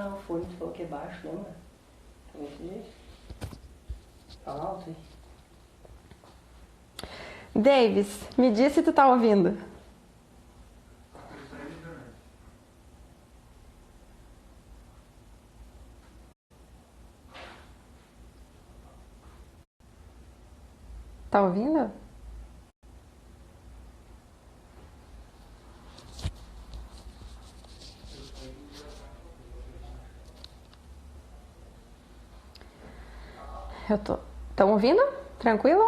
Ah, o fone tu falou que é baixo, lembra? Também desse jeito. Fala alto aí. Davis, me diz se tu tá ouvindo. Tá ouvindo? Eu tô. Tão ouvindo? Tranquilo?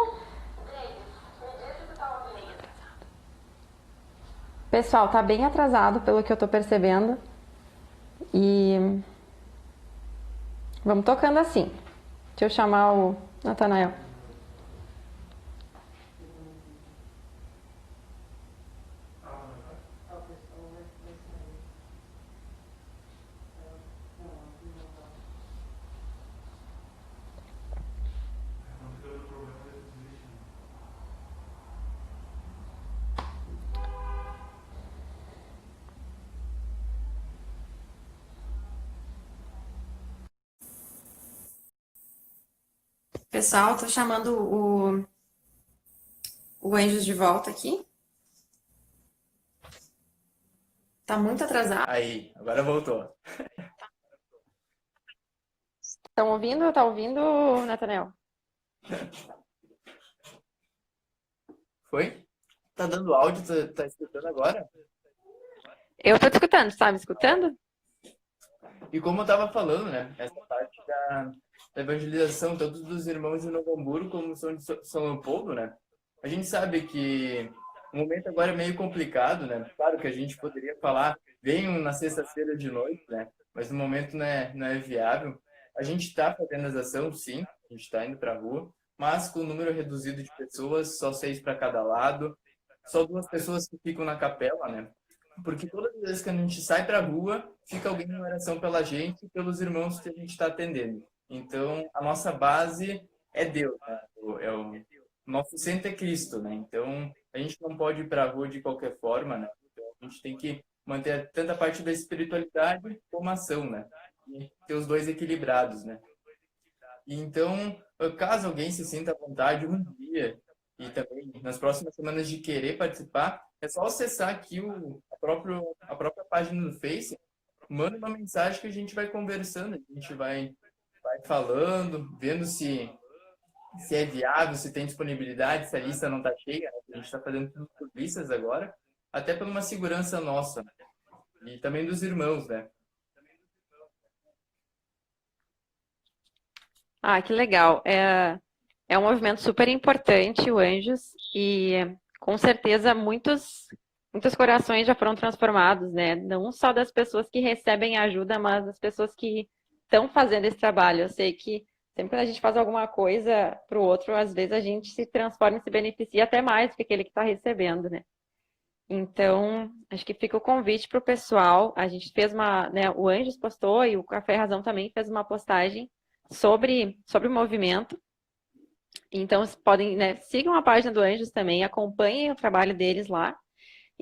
Pessoal, tá bem atrasado pelo que eu tô percebendo. E vamos tocando assim. Deixa eu chamar o Natanael. Pessoal, tô chamando o Anjos de volta aqui. Tá muito atrasado. Aí, agora voltou. Estão ouvindo? Tá ouvindo, Natanael? Foi? Tá dando áudio, tá escutando agora? Eu tô te escutando, tá me escutando? E como eu tava falando, né? Essa parte da evangelização, tanto dos irmãos de Novo Hamburgo como São de São Leopoldo, né? A gente sabe que o momento agora é meio complicado, né? Claro que a gente poderia falar, venham na sexta-feira de noite, né? Mas no momento não é viável. A gente está fazendo as ações, sim, a gente está indo para a rua, mas com o número reduzido de pessoas, só 6 para cada lado, só 2 pessoas que ficam na capela, né? Porque todas as vezes que a gente sai para a rua, fica alguém em oração pela gente e pelos irmãos que a gente está atendendo. Então, a nossa base é Deus, né? O nosso centro é Cristo, né? Então, a gente não pode ir para a rua de qualquer forma, né? Então, a gente tem que manter tanto a parte da espiritualidade como a ação, né? E ter os dois equilibrados, né? E então, caso alguém se sinta à vontade um dia e também nas próximas semanas de querer participar, é só acessar aqui a própria página do Face, manda uma mensagem que a gente vai conversando, a gente vai falando, vendo se é viável, se tem disponibilidade, se a lista não está cheia, né? A gente está fazendo tudo por listas agora, até por uma segurança nossa e também dos irmãos, né? Ah, que legal. É um movimento super importante, o Anjos, e com certeza muitos corações já foram transformados, né? Não só das pessoas que recebem ajuda, mas das pessoas que estão fazendo esse trabalho. Eu sei que sempre que a gente faz alguma coisa para o outro, às vezes a gente se transforma e se beneficia até mais do que aquele que está recebendo, né? Então, acho que fica o convite para o pessoal. A gente fez né, o Anjos postou e o Café Razão também fez uma postagem sobre o movimento. Então, vocês podem, né, sigam a página do Anjos também, acompanhem o trabalho deles lá.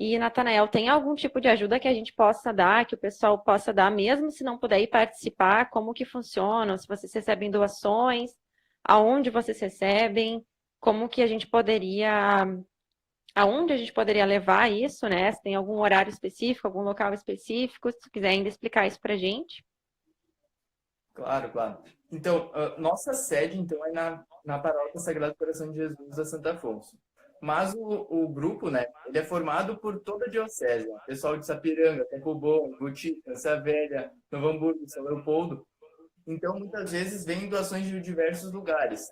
E, Natanael, tem algum tipo de ajuda que a gente possa dar, que o pessoal possa dar, mesmo se não puder ir participar? Como que funciona? Se vocês recebem doações, aonde vocês recebem? Como que a gente poderia, aonde a gente poderia levar isso, né? Se tem algum horário específico, algum local específico, se tu quiser ainda explicar isso pra gente. Claro, claro. Então, nossa sede, então, é na Paróquia Sagrado Coração de Jesus da Santa Afonso. Mas o grupo, né, ele é formado por toda a diocese, né? Pessoal de Sapiranga, Campo Bom, Guti, Cansa Velha, Novo Hamburgo, São Leopoldo. Então, muitas vezes, vêm doações de diversos lugares.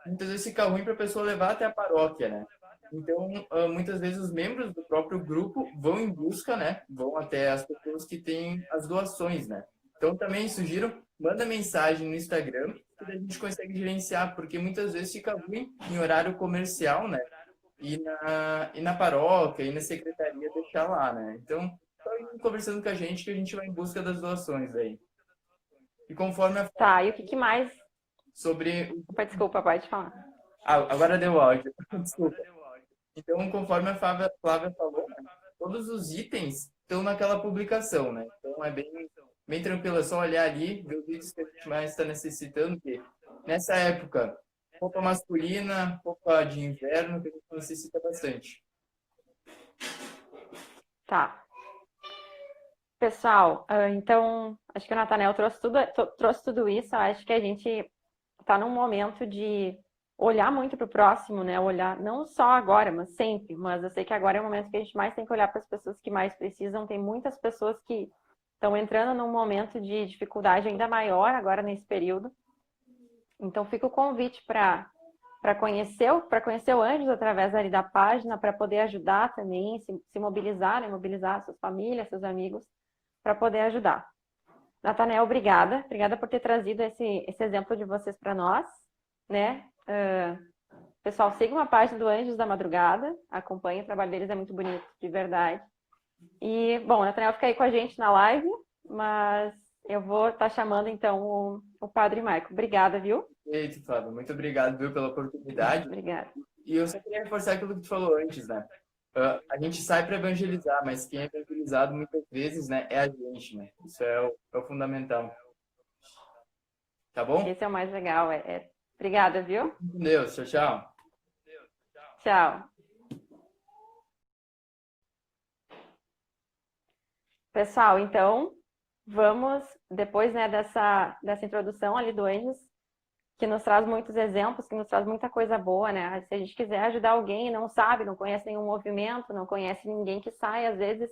Muitas vezes fica ruim para a pessoa levar até a paróquia, né? Então, muitas vezes os membros do próprio grupo vão em busca, né? Vão até as pessoas que têm as doações, né? Então, também sugiro, manda mensagem no Instagram que daí a gente consegue gerenciar, porque muitas vezes fica ruim em horário comercial, né? E na paróquia, e na secretaria deixar lá, né? Então, só ir conversando com a gente que a gente vai em busca das doações aí. E conforme a, Tá, e o que que mais? sobre. Opa, desculpa, pode falar. Ah, agora deu áudio. Desculpa. Então, conforme a Flávia falou, né, todos os itens estão naquela publicação, né? Então, é bem. bem tranquilo, é só olhar ali, ver os vídeos que a gente mais está necessitando, que nessa época, roupa masculina, roupa de inverno, que a gente necessita bastante. Tá. Pessoal, então, acho que o Nathanael trouxe tudo isso. Acho que a gente está num momento de olhar muito para o próximo, né? Olhar não só agora, mas sempre. Mas eu sei que agora é o momento que a gente mais tem que olhar para as pessoas que mais precisam. Tem muitas pessoas que estão entrando num momento de dificuldade ainda maior agora nesse período. Então, fica o convite para conhecer o Anjos através ali da página, para poder ajudar também, se mobilizar, né? Mobilizar suas famílias, seus amigos, para poder ajudar. Nathanael, obrigada. Obrigada por ter trazido esse exemplo de vocês para nós, né? Pessoal, sigam a página do Anjos da Madrugada, acompanhem, o trabalho deles é muito bonito, de verdade. E, bom, o Nathanael fica aí com a gente na live, mas eu vou estar chamando, então, o Padre Maico. Obrigada, viu? Eita, Fábio, muito obrigado, viu, pela oportunidade. Obrigada. E eu só queria reforçar aquilo que tu falou antes, né? A gente sai para evangelizar, mas quem é evangelizado muitas vezes, né, é a gente, né? Isso é o fundamental. Tá bom? Esse é o mais legal. Obrigada, viu? Com Deus. Tchau, tchau. Tchau. Pessoal, então, vamos, depois, né, dessa introdução ali do Anjos, que nos traz muitos exemplos, que nos traz muita coisa boa, né? Se a gente quiser ajudar alguém e não sabe, não conhece nenhum movimento, não conhece ninguém que sai, às vezes,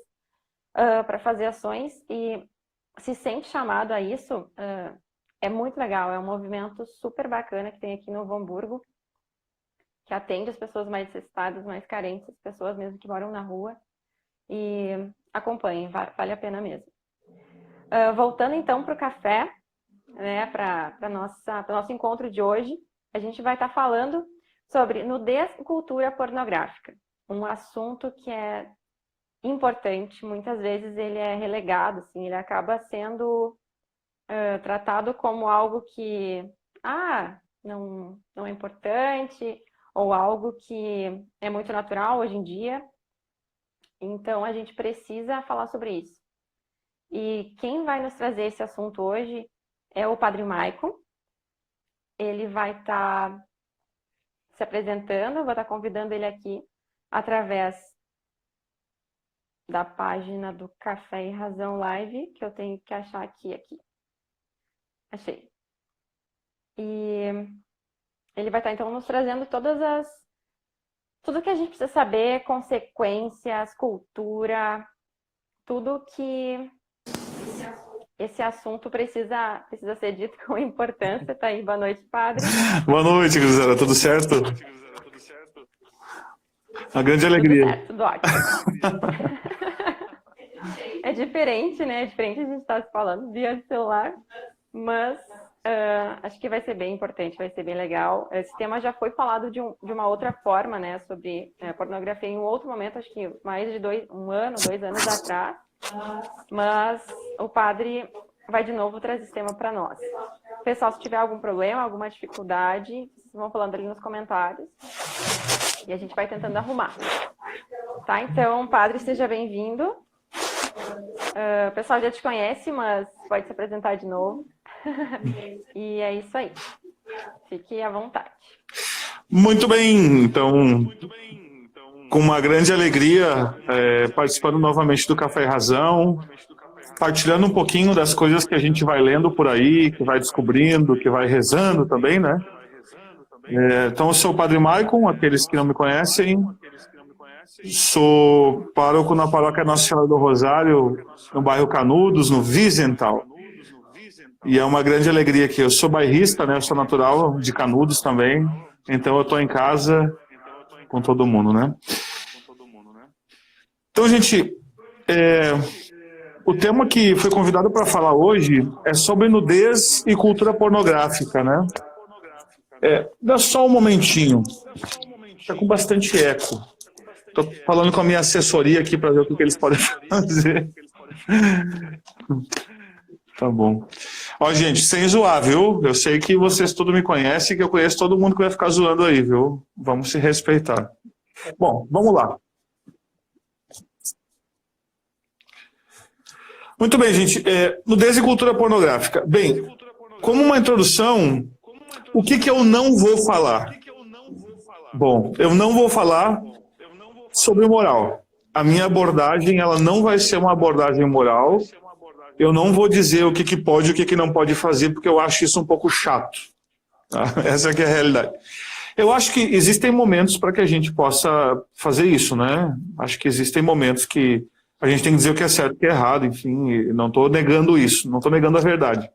para fazer ações e se sente chamado a isso, é muito legal. É um movimento super bacana que tem aqui no Novo Hamburgo, que atende as pessoas mais necessitadas, mais carentes, as pessoas mesmo que moram na rua. E acompanhem, vale a pena mesmo. Voltando então para o café, né, para o nosso encontro de hoje, a gente vai estar falando sobre nudez e cultura pornográfica. Um assunto que é importante, muitas vezes ele é relegado, assim, ele acaba sendo tratado como algo que não é importante, ou algo que é muito natural hoje em dia. Então, a gente precisa falar sobre isso. E quem vai nos trazer esse assunto hoje é o Padre Maico. Ele vai estar se apresentando, eu vou estar convidando ele aqui através da página do Café e Razão Live, que eu tenho que achar aqui. Achei. E ele vai estar, então, nos trazendo tudo que a gente precisa saber, consequências, cultura, tudo que esse assunto precisa ser dito com importância. Tá aí, boa noite, Padre. Boa noite, Cruzera, tudo certo? Uma grande alegria. Tudo certo, tudo ótimo. É diferente, né? É diferente a gente estar se falando via celular, mas acho que vai ser bem importante, vai ser bem legal. Esse tema já foi falado de uma outra forma, né? Sobre pornografia em um outro momento, acho que mais de 2 anos atrás. Mas o padre vai de novo trazer esse tema para nós. Pessoal, se tiver algum problema, alguma dificuldade, vocês vão falando ali nos comentários e a gente vai tentando arrumar. Tá? Então, padre, seja bem-vindo. O pessoal já te conhece, mas pode se apresentar de novo. E é isso aí. Fique à vontade. Muito bem, então, com uma grande alegria, participando novamente do Café e Razão, partilhando um pouquinho das coisas que a gente vai lendo por aí, que vai descobrindo, que vai rezando também, né? Então, eu sou o Padre Maicon, aqueles que não me conhecem. Sou pároco na paróquia Nossa Senhora do Rosário, no bairro Canudos, no Wiesenthal. E é uma grande alegria aqui. Eu sou bairrista, né? Eu sou natural de Canudos também. Então, eu estou em casa com todo mundo, né? Então, gente, o tema que foi convidado para falar hoje é sobre nudez e cultura pornográfica, né? Dá só um momentinho. Está com bastante eco. Estou falando com a minha assessoria aqui para ver o que eles podem fazer. Tá bom. Ó, gente, sem zoar, viu? Eu sei que vocês tudo me conhecem, que eu conheço todo mundo que vai ficar zoando aí, viu? Vamos se respeitar. Bom, vamos lá. Muito bem, gente. Nudez e cultura pornográfica. Bem, como uma introdução, o que eu não vou falar? Bom, eu não vou falar sobre moral. A minha abordagem, ela não vai ser uma abordagem moral. Eu não vou dizer o que pode e o que não pode fazer, porque eu acho isso um pouco chato. Tá? Essa que é a realidade. Eu acho que existem momentos para que a gente possa fazer isso, né? Acho que existem momentos que a gente tem que dizer o que é certo e o que é errado, enfim, e não estou negando isso, não estou negando a verdade.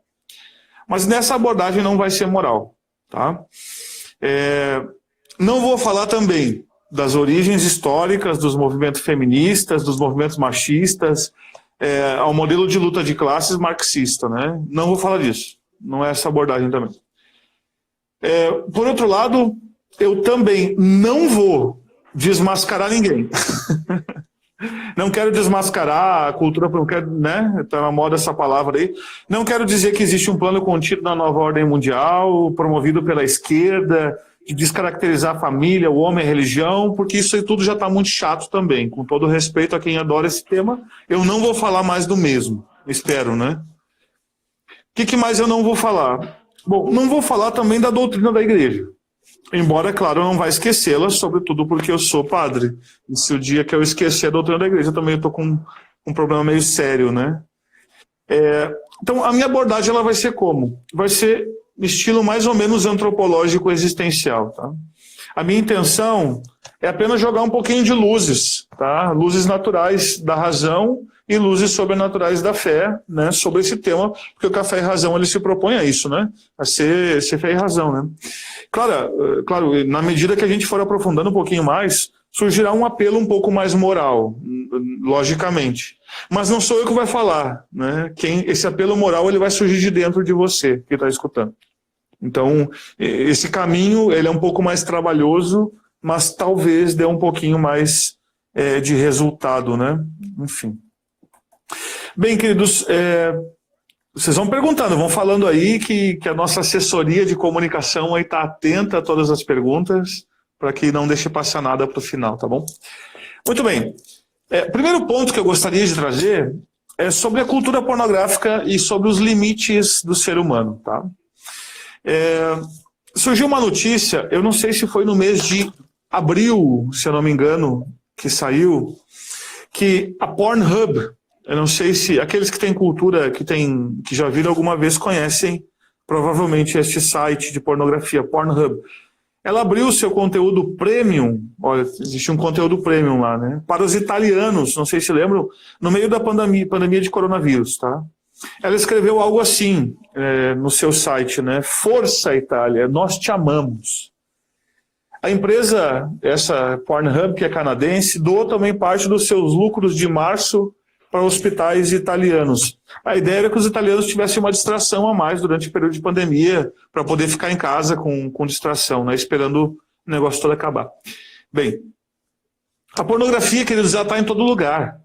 Mas nessa abordagem não vai ser moral, tá? Não vou falar também das origens históricas dos movimentos feministas, dos movimentos machistas, ao modelo de luta de classes marxista, né? Não vou falar disso, não é essa abordagem também. Por outro lado, eu também não vou desmascarar ninguém. Não quero desmascarar a cultura, não quero, né? Tá na moda essa palavra aí. Não quero dizer que existe um plano contido na nova ordem mundial, promovido pela esquerda, de descaracterizar a família, o homem, a religião, porque isso aí tudo já está muito chato também. Com todo respeito a quem adora esse tema, eu não vou falar mais do mesmo. Espero, né? O que mais eu não vou falar? Bom, não vou falar também da doutrina da igreja. Embora, claro, eu não vai esquecê-la, sobretudo porque eu sou padre. E se o dia que eu esquecer a doutrina da igreja, também eu estou com um problema meio sério, né? Então, a minha abordagem ela vai ser como? Vai ser estilo mais ou menos antropológico existencial, tá? A minha intenção é apenas jogar um pouquinho de luzes, tá? Luzes naturais da razão e luzes sobrenaturais da fé, né? Sobre esse tema, porque o Café e Razão ele se propõe a isso, né? A ser fé e razão, né? Claro, na medida que a gente for aprofundando um pouquinho mais, surgirá um apelo um pouco mais moral, logicamente. Mas não sou eu que vai falar, né? Esse apelo moral ele vai surgir de dentro de você, que está escutando. Então, esse caminho ele é um pouco mais trabalhoso, mas talvez dê um pouquinho mais de resultado, né? Enfim. Bem, queridos, vocês vão perguntando, vão falando aí que a nossa assessoria de comunicação aí está atenta a todas as perguntas, para que não deixe passar nada para o final, tá bom? Muito bem. Primeiro ponto que eu gostaria de trazer é sobre a cultura pornográfica e sobre os limites do ser humano, tá? Surgiu uma notícia, eu não sei se foi no mês de abril, se eu não me engano, que saiu, que a Pornhub, eu não sei se aqueles que têm cultura, que já viram alguma vez, conhecem provavelmente este site de pornografia, Pornhub. Ela abriu o seu conteúdo premium, olha, existe um conteúdo premium lá, né? Para os italianos, não sei se lembram, no meio da pandemia de coronavírus, tá? Ela escreveu algo assim no seu site, né? Força Itália, nós te amamos. A empresa, essa Pornhub, que é canadense, doou também parte dos seus lucros de março para hospitais italianos. A ideia era que os italianos tivessem uma distração a mais durante o período de pandemia, para poder ficar em casa com distração, né? Esperando o negócio todo acabar. Bem, a pornografia, queridos, já está em todo lugar.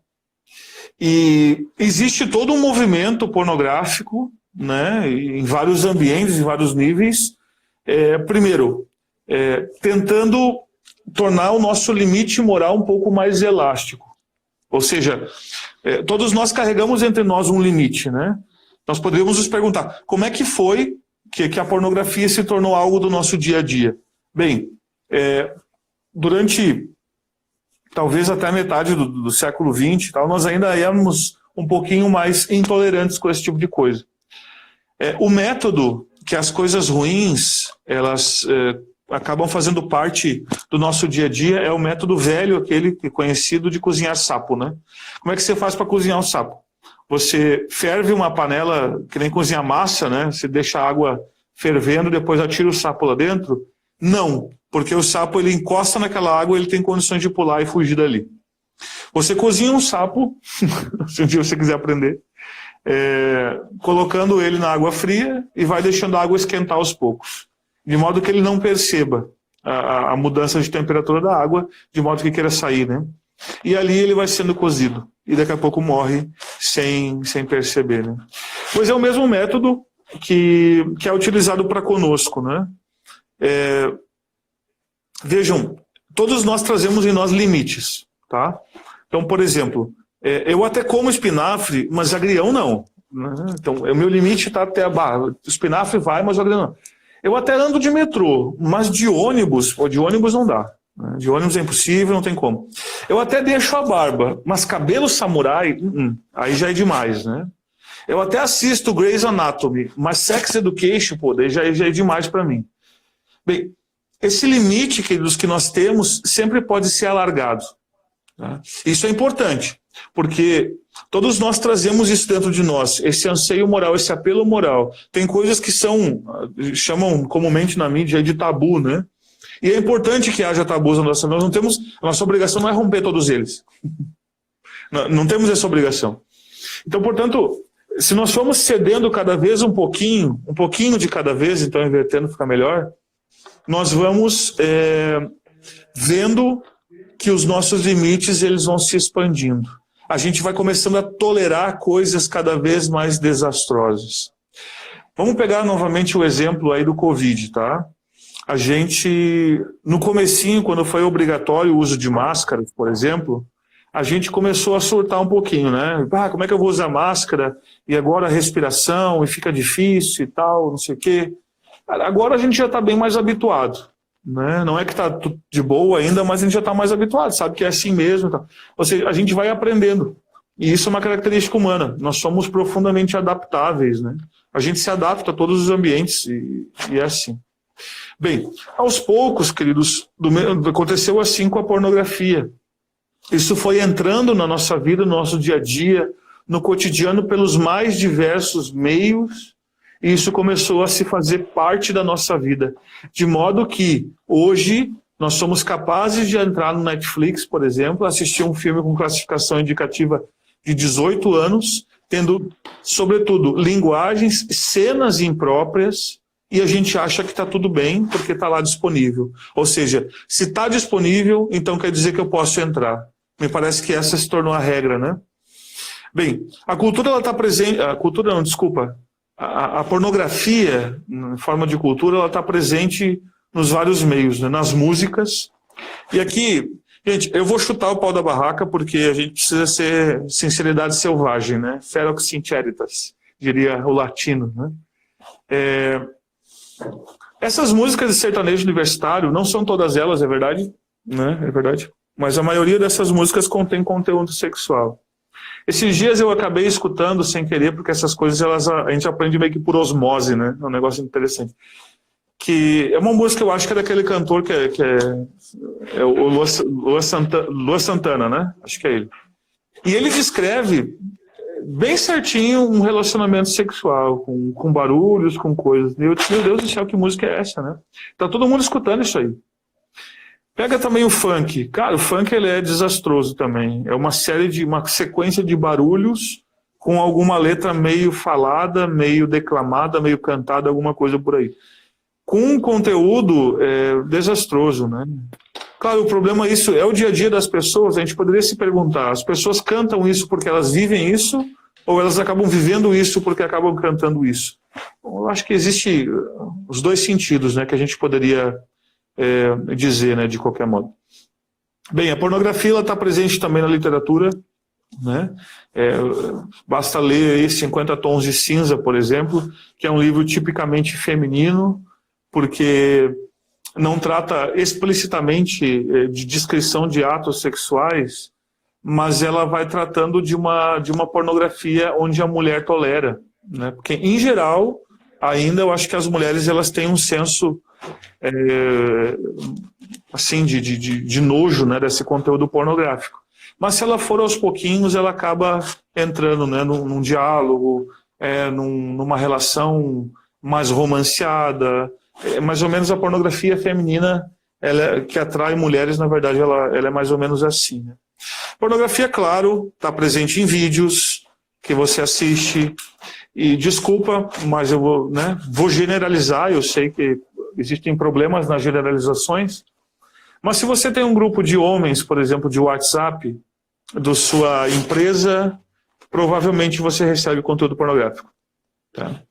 E existe todo um movimento pornográfico, né, em vários ambientes, em vários níveis. Primeiro, tentando tornar o nosso limite moral um pouco mais elástico. Ou seja, todos nós carregamos entre nós um limite, né? Nós poderíamos nos perguntar, como é que foi que a pornografia se tornou algo do nosso dia a dia? Bem, durante talvez até a metade do século XX, nós ainda éramos um pouquinho mais intolerantes com esse tipo de coisa. O método que as coisas ruins, elas acabam fazendo parte do nosso dia a dia é o método velho, aquele conhecido de cozinhar sapo, né? Como é que você faz para cozinhar um sapo? Você ferve uma panela, que nem cozinhar massa, né? Você deixa a água fervendo, depois atira o sapo lá dentro? Não, porque o sapo ele encosta naquela água, ele tem condições de pular e fugir dali. Você cozinha um sapo, se um dia você quiser aprender, colocando ele na água fria e vai deixando a água esquentar aos poucos, de modo que ele não perceba a mudança de temperatura da água, de modo que queira sair, né? E ali ele vai sendo cozido, e daqui a pouco morre sem perceber, né? Pois é o mesmo método que é utilizado para conosco, né? Vejam, todos nós trazemos em nós limites, tá? Então, por exemplo, Eu até como espinafre, mas agrião não. Né? Então, o meu limite está até a barra. O espinafre vai, mas o agrião não. Eu até ando de metrô, mas de ônibus não dá. Né? De ônibus é impossível, não tem como. Eu até deixo a barba, mas cabelo samurai, aí já é demais, né? Eu até assisto Grey's Anatomy, mas Sex Education, pô, daí já é demais para mim. Bem, esse limite, queridos, que nós temos sempre pode ser alargado. Tá? Isso é importante, porque todos nós trazemos isso dentro de nós, esse anseio moral, esse apelo moral. Tem coisas que chamam comumente na mídia de tabu, né? E é importante que haja tabus na nossa vida. Nós não temos, a nossa obrigação não é romper todos eles. Não temos essa obrigação. Então, portanto, se nós formos cedendo cada vez um pouquinho de cada vez, então invertendo fica melhor, nós vamos vendo que os nossos limites eles vão se expandindo. A gente vai começando a tolerar coisas cada vez mais desastrosas. Vamos pegar novamente o exemplo aí do Covid, tá? A gente, no comecinho, quando foi obrigatório o uso de máscaras, por exemplo, a gente começou a surtar um pouquinho, né? Como é que eu vou usar máscara? E agora a respiração, e fica difícil e tal, não sei o quê. Agora a gente já está bem mais habituado. Né? Não é que está tudo de boa ainda, mas a gente já está mais habituado, sabe que é assim mesmo. Tá? Ou seja, a gente vai aprendendo. E isso é uma característica humana. Nós somos profundamente adaptáveis. Né? A gente se adapta a todos os ambientes e é assim. Bem, aos poucos, queridos, aconteceu assim com a pornografia. Isso foi entrando na nossa vida, no nosso dia a dia, no cotidiano, pelos mais diversos meios, e isso começou a se fazer parte da nossa vida. De modo que, hoje, nós somos capazes de entrar no Netflix, por exemplo, assistir um filme com classificação indicativa de 18 anos, tendo, sobretudo, linguagens, cenas impróprias, e a gente acha que está tudo bem, porque está lá disponível. Ou seja, se está disponível, então quer dizer que eu posso entrar. Me parece que essa se tornou a regra, né? Bem, a cultura ela está presente... A pornografia, em forma de cultura, ela está presente nos vários meios, né? Nas músicas. E aqui, gente, eu vou chutar o pau da barraca, porque a gente precisa ser sinceridade selvagem, né? Ferox sinceritas, diria o latino, né? Essas músicas de sertanejo universitário, não são todas elas, é verdade, né? É verdade. Mas a maioria dessas músicas contém conteúdo sexual. Esses dias eu acabei escutando sem querer, porque essas coisas a gente aprende meio que por osmose, né? É um negócio interessante. Que é uma música, eu acho que é daquele cantor que é o Lua Santana, né? Acho que é ele. E ele descreve bem certinho um relacionamento sexual, com barulhos, com coisas. E eu disse, meu Deus do céu, que música é essa, né? Tá todo mundo escutando isso aí. Pega também o funk. Cara, o funk ele é desastroso também. É uma sequência de barulhos com alguma letra meio falada, meio declamada, meio cantada, alguma coisa por aí. Com um conteúdo desastroso, né? Claro, o problema é isso, é o dia a dia das pessoas. A gente poderia se perguntar, as pessoas cantam isso porque elas vivem isso ou elas acabam vivendo isso porque acabam cantando isso? Eu acho que existe os dois sentidos, né, que a gente poderia dizer, né, de qualquer modo. Bem, a pornografia está presente também na literatura, né? Basta ler aí 50 Tons de Cinza, por exemplo, que é um livro tipicamente feminino, porque não trata explicitamente de descrição de atos sexuais, mas ela vai tratando de uma pornografia onde a mulher tolera, né? Porque, em geral, ainda eu acho que as mulheres elas têm um senso assim, de nojo, né, desse conteúdo pornográfico. Mas se ela for aos pouquinhos, ela acaba entrando, né, num diálogo, numa relação mais romanceada. Mais ou menos a pornografia feminina que atrai mulheres, na verdade, ela é mais ou menos assim. Né? Pornografia, claro, está presente em vídeos que você assiste. E desculpa, mas eu vou generalizar, eu sei que existem problemas nas generalizações, mas se você tem um grupo de homens, por exemplo, de WhatsApp, da sua empresa, provavelmente você recebe conteúdo pornográfico. Tá?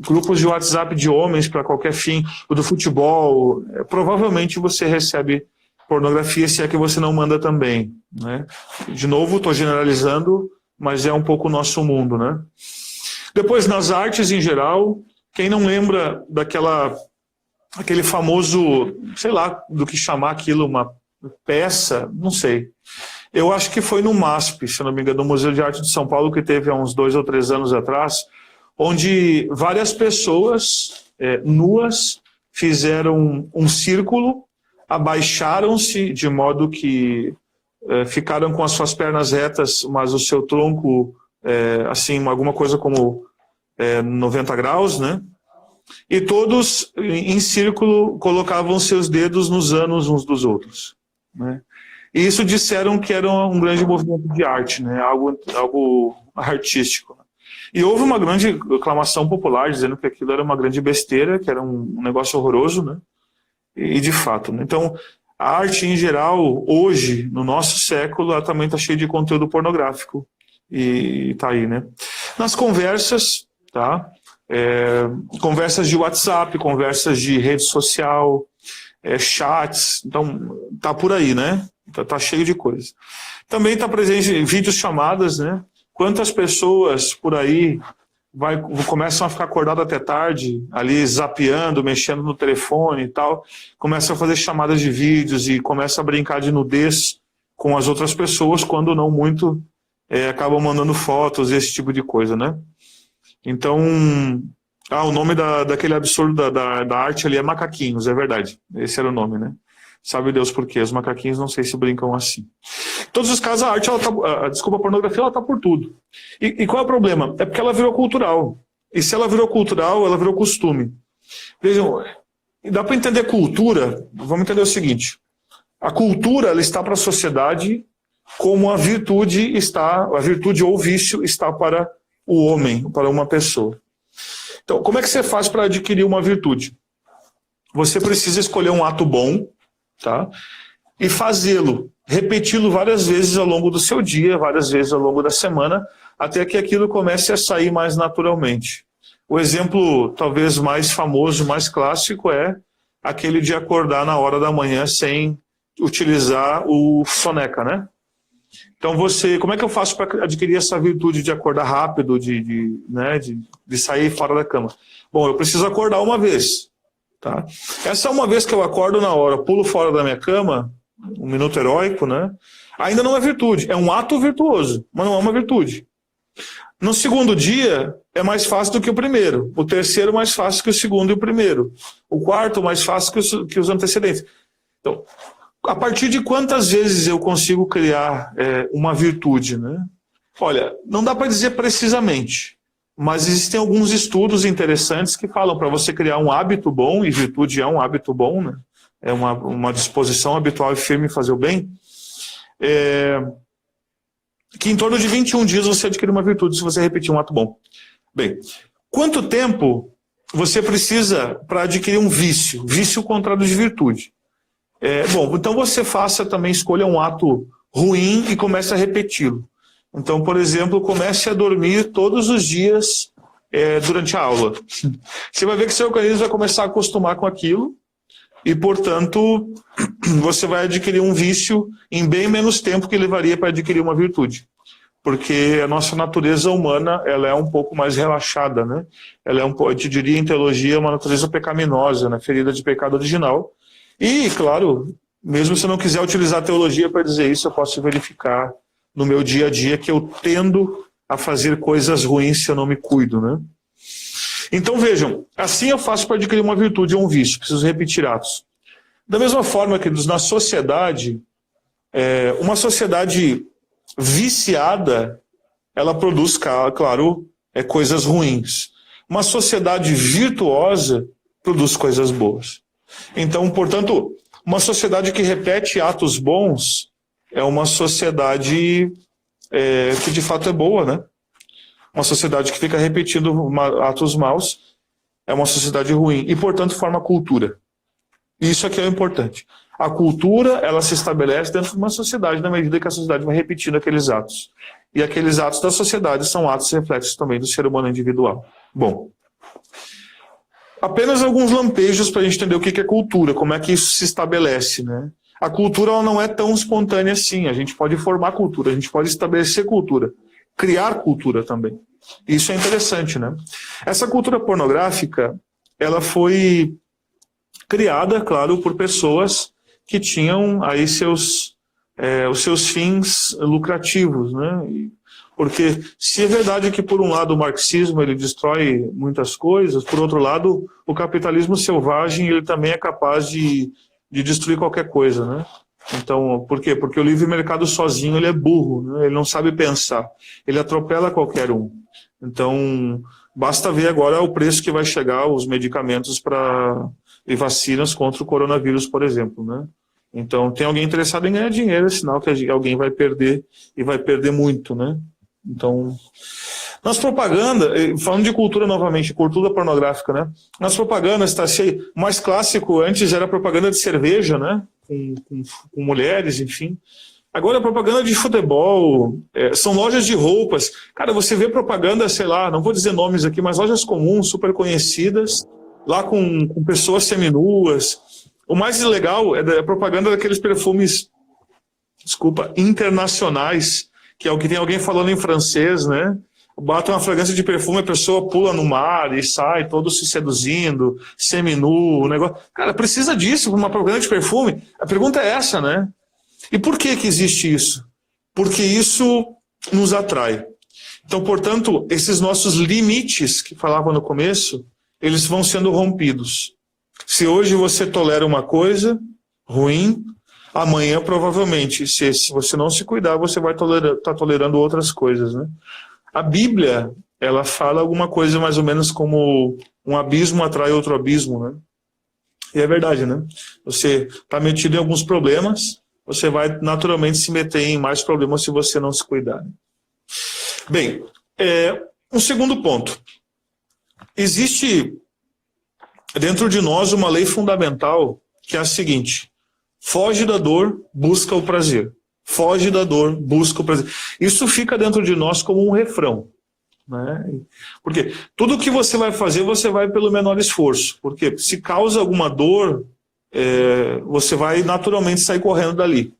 Grupos de WhatsApp de homens para qualquer fim, o do futebol, provavelmente você recebe pornografia, se é que você não manda também, né? De novo, estou generalizando, mas é um pouco o nosso mundo, né? Depois, nas artes em geral, quem não lembra aquele famoso, sei lá do que chamar aquilo, uma peça, não sei. Eu acho que foi no MASP, se não me engano, no Museu de Arte de São Paulo, que teve há uns 2 ou 3 anos atrás, onde várias pessoas nuas fizeram um círculo, abaixaram-se de modo que ficaram com as suas pernas retas, mas o seu tronco, assim, alguma coisa como 90 graus, né? E todos, em círculo, colocavam seus dedos nos ânus uns dos outros, né? E isso disseram que era um grande movimento de arte, né? Algo artístico. E houve uma grande aclamação popular, dizendo que aquilo era uma grande besteira, que era um negócio horroroso, né? E de fato, né? Então, a arte em geral, hoje, no nosso século, ela também está cheia de conteúdo pornográfico. E tá aí, né? Nas conversas, tá? Conversas de WhatsApp, conversas de rede social, chats, então tá por aí, né? Tá cheio de coisa. Também está presente em videochamadas, né? Quantas pessoas por aí começam a ficar acordadas até tarde, ali zapeando, mexendo no telefone e tal, começam a fazer chamadas de vídeos e começam a brincar de nudez com as outras pessoas, quando não muito, acabam mandando fotos e esse tipo de coisa, né? Então, o nome daquele absurdo da arte ali é macaquinhos, é verdade. Esse era o nome, né? Sabe Deus por quê? Os macaquinhos não sei se brincam assim. Em todos os casos, a arte, a pornografia, ela tá por tudo. E qual é o problema? É porque ela virou cultural. E se ela virou cultural, ela virou costume. Vejam, dá para entender cultura, vamos entender o seguinte. A cultura, ela está para a sociedade como a virtude ou o vício está para o homem, para uma pessoa. Então, como é que você faz para adquirir uma virtude? Você precisa escolher um ato bom, tá? E fazê-lo, repeti-lo várias vezes ao longo do seu dia, várias vezes ao longo da semana, até que aquilo comece a sair mais naturalmente. O exemplo talvez mais famoso, mais clássico é aquele de acordar na hora da manhã sem utilizar o soneca, né? Então como é que eu faço para adquirir essa virtude de acordar rápido, de sair fora da cama? Bom, eu preciso acordar uma vez. Tá? Essa uma vez que eu acordo na hora, pulo fora da minha cama, um minuto heróico, né? Ainda não é virtude, é um ato virtuoso, mas não é uma virtude. No segundo dia, é mais fácil do que o primeiro. O terceiro, mais fácil que o segundo e o primeiro. O quarto, mais fácil que os antecedentes. Então, a partir de quantas vezes eu consigo criar uma virtude, né? Olha, não dá para dizer precisamente. Mas existem alguns estudos interessantes que falam para você criar um hábito bom, e virtude é um hábito bom, né? É uma disposição habitual e firme em fazer o bem, que em torno de 21 dias você adquire uma virtude se você repetir um ato bom. Bem, quanto tempo você precisa para adquirir um vício? Vício contrário de virtude. Bom, então você escolha um ato ruim e comece a repeti-lo. Então, por exemplo, comece a dormir todos os dias durante a aula. Você vai ver que seu organismo vai começar a acostumar com aquilo e, portanto, você vai adquirir um vício em bem menos tempo que levaria para adquirir uma virtude. Porque a nossa natureza humana, ela é um pouco mais relaxada, né? Ela eu te diria em teologia, uma natureza pecaminosa, né? Ferida de pecado original. E, claro, mesmo se eu não quiser utilizar a teologia para dizer isso, eu posso verificar no meu dia a dia que eu tendo a fazer coisas ruins se eu não me cuido, né? Então vejam, assim eu faço para adquirir uma virtude ou um vício, preciso repetir atos. Da mesma forma, queridos, na sociedade, uma sociedade viciada, ela produz, claro, coisas ruins. Uma sociedade virtuosa produz coisas boas. Então, portanto, uma sociedade que repete atos bons é uma sociedade que de fato é boa, né? Uma sociedade que fica repetindo atos maus é uma sociedade ruim e, portanto, forma cultura. Isso aqui é o importante. A cultura, ela se estabelece dentro de uma sociedade na medida que a sociedade vai repetindo aqueles atos. E aqueles atos da sociedade são atos reflexos também do ser humano individual. Bom, apenas alguns lampejos para a gente entender o que é cultura, como é que isso se estabelece, né? A cultura ela não é tão espontânea assim. A gente pode formar cultura, a gente pode estabelecer cultura, criar cultura também. Isso é interessante, né? Essa cultura pornográfica, ela foi criada, claro, por pessoas que tinham aí os seus fins lucrativos, né? Porque se é verdade que, por um lado, o marxismo ele destrói muitas coisas, por outro lado, o capitalismo selvagem ele também é capaz de destruir qualquer coisa, né? Então, por quê? Porque o livre mercado sozinho ele é burro, né? Ele não sabe pensar, ele atropela qualquer um. Então, basta ver agora o preço que vai chegar os medicamentos e vacinas contra o coronavírus, por exemplo, né? Então, tem alguém interessado em ganhar dinheiro, é sinal que alguém vai perder, e vai perder muito, né? Então, nas propagandas, falando de cultura novamente, cultura pornográfica, né? Nas propagandas está cheio. O mais clássico antes era propaganda de cerveja, né? Com mulheres, enfim. Agora é propaganda de futebol, são lojas de roupas. Cara, você vê propaganda, sei lá, não vou dizer nomes aqui, mas lojas comuns, super conhecidas, lá com pessoas seminuas. O mais legal é a propaganda daqueles perfumes, internacionais, que é o que tem alguém falando em francês, né? Bota uma fragrância de perfume, a pessoa pula no mar e sai todo se seduzindo, seminu, o negócio. Cara, precisa disso para uma propaganda de perfume? A pergunta é essa, né? E por que existe isso? Porque isso nos atrai. Então, portanto, esses nossos limites que falava no começo, eles vão sendo rompidos. Se hoje você tolera uma coisa ruim, amanhã provavelmente, se você não se cuidar, você vai estar tolerando outras coisas, né? A Bíblia, ela fala alguma coisa mais ou menos como um abismo atrai outro abismo, né? E é verdade, né? Você está metido em alguns problemas, você vai naturalmente se meter em mais problemas se você não se cuidar. Bem, um segundo ponto. Existe dentro de nós uma lei fundamental que é a seguinte: foge da dor, busca o prazer. Foge da dor, busca o prazer. Isso fica dentro de nós como um refrão, né? Porque tudo que você vai fazer, você vai pelo menor esforço. Porque se causa alguma dor, você vai naturalmente sair correndo dali.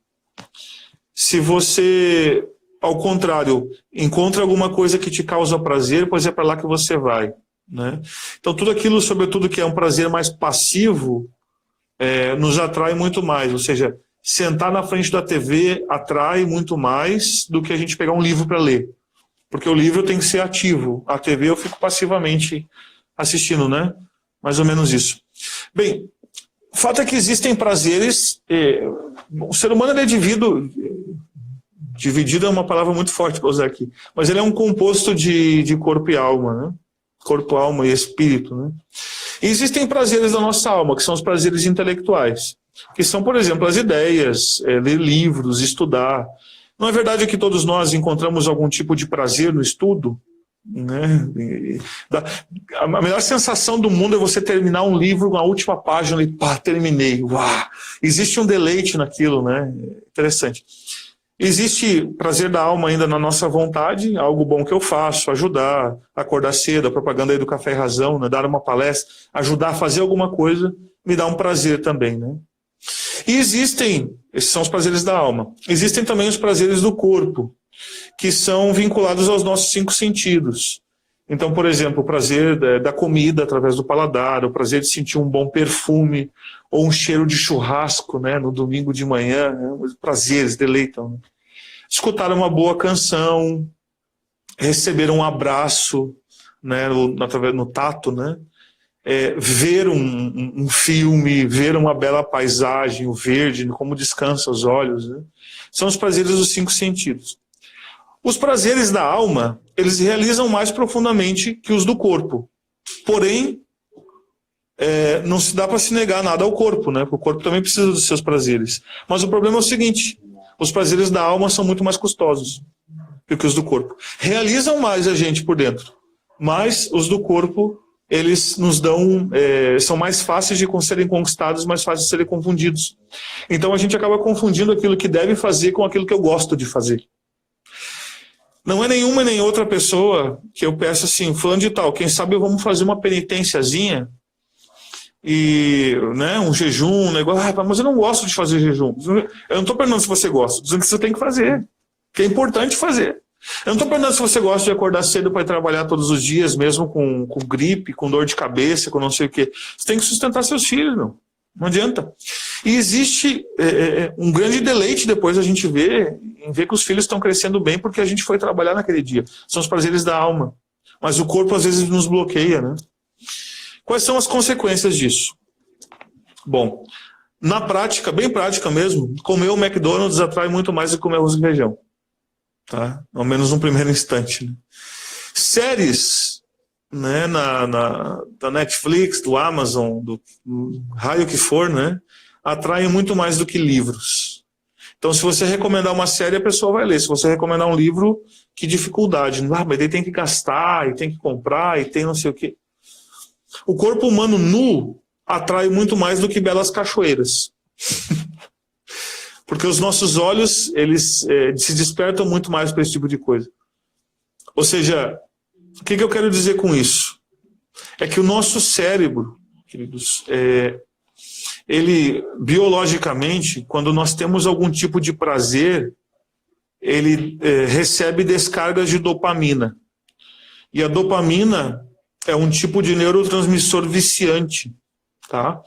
Se você, ao contrário, encontra alguma coisa que te causa prazer, pois é para lá que você vai, né? Então tudo aquilo, sobretudo que é um prazer mais passivo, nos atrai muito mais. Ou seja, sentar na frente da TV atrai muito mais do que a gente pegar um livro para ler. Porque o livro tem que ser ativo. A TV eu fico passivamente assistindo, né? Mais ou menos isso. Bem, o fato é que existem prazeres. O ser humano ele é dividido é uma palavra muito forte para usar aqui. Mas ele é um composto de corpo e alma, né? Corpo, alma e espírito, né? E existem prazeres da nossa alma, que são os prazeres intelectuais, que são, por exemplo, as ideias, ler livros, estudar. Não é verdade que todos nós encontramos algum tipo de prazer no estudo? Né? A melhor sensação do mundo é você terminar um livro na última página e pá, terminei. Uau! Existe um deleite naquilo, né? Interessante. Existe prazer da alma ainda na nossa vontade, algo bom que eu faço, ajudar, acordar cedo, a propaganda aí do Café e Razão, né? Dar uma palestra, ajudar a fazer alguma coisa, me dá um prazer também, né? E existem, esses são os prazeres da alma, existem também os prazeres do corpo, que são vinculados aos nossos 5 sentidos. Então, por exemplo, o prazer da comida através do paladar, o prazer de sentir um bom perfume, ou um cheiro de churrasco, né, no domingo de manhã, né, os prazeres deleitam. Né? Escutar uma boa canção, receber um abraço, né, no tato, né? Ver um filme, ver uma bela paisagem, o verde, como descansa os olhos. Né? São os prazeres dos 5 sentidos. Os prazeres da alma, eles realizam mais profundamente que os do corpo. Porém, não se dá para se negar nada ao corpo, né? Porque o corpo também precisa dos seus prazeres. Mas o problema é o seguinte: os prazeres da alma são muito mais custosos do que os do corpo. Realizam mais a gente por dentro, mas os do corpo, eles nos dão, são mais fáceis de serem conquistados, mais fáceis de serem confundidos. Então a gente acaba confundindo aquilo que deve fazer com aquilo que eu gosto de fazer. Não é nenhuma nem outra pessoa que eu peço assim, fulano de tal, quem sabe vamos fazer uma penitênciazinha e, né, um jejum, um negócio, mas eu não gosto de fazer jejum. Eu não estou perguntando se você gosta, estou dizendo que você tem que fazer, que é importante fazer. Eu não estou perguntando se você gosta de acordar cedo para ir trabalhar todos os dias, mesmo com gripe, com dor de cabeça, com não sei o quê. Você tem que sustentar seus filhos, meu. Não adianta. E existe um grande deleite depois a gente ver, em ver que os filhos estão crescendo bem porque a gente foi trabalhar naquele dia. São os prazeres da alma. Mas o corpo às vezes nos bloqueia, né? Quais são as consequências disso? Bom, na prática, bem prática mesmo, comer o McDonald's atrai muito mais do que comer arroz e feijão. Tá? Ao menos no primeiro instante. Né? Séries, né, da Netflix, do Amazon, do raio que for, né, atraem muito mais do que livros. Então, se você recomendar uma série, a pessoa vai ler. Se você recomendar um livro, que dificuldade. Mas daí tem que gastar, e tem que comprar, e tem não sei o quê. O corpo humano nu atrai muito mais do que belas cachoeiras. Porque os nossos olhos, eles se despertam muito mais para esse tipo de coisa. Ou seja, o que eu quero dizer com isso? É que o nosso cérebro, queridos, ele, biologicamente, quando nós temos algum tipo de prazer, ele recebe descargas de dopamina. E a dopamina é um tipo de neurotransmissor viciante, tá?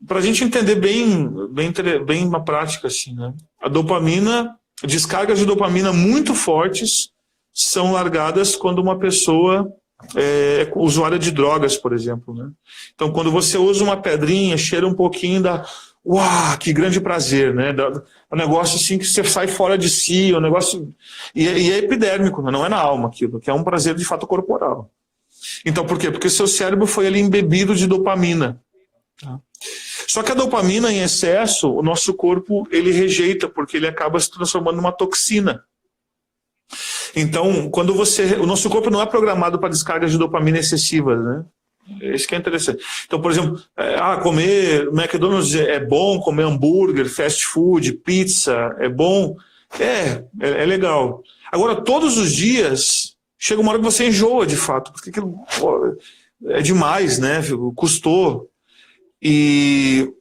Para a gente entender bem na prática, assim, né? A dopamina, descargas de dopamina muito fortes são largadas quando uma pessoa é usuária de drogas, por exemplo, né? Então, quando você usa uma pedrinha, cheira um pouquinho uau, que grande prazer, né? Um negócio assim que você sai fora de si, um negócio... E é epidérmico, não é na alma aquilo, que é um prazer de fato corporal. Então, por quê? Porque seu cérebro foi ali embebido de dopamina. Tá? Só que a dopamina em excesso, o nosso corpo ele rejeita, porque ele acaba se transformando numa toxina. Então, o nosso corpo não é programado para descargas de dopamina excessivas, né? Isso que é interessante. Então, por exemplo, comer McDonald's é bom, comer hambúrguer, fast food, pizza é bom. É legal. Agora, todos os dias, chega uma hora que você enjoa de fato, porque aquilo é demais, né? Custou. E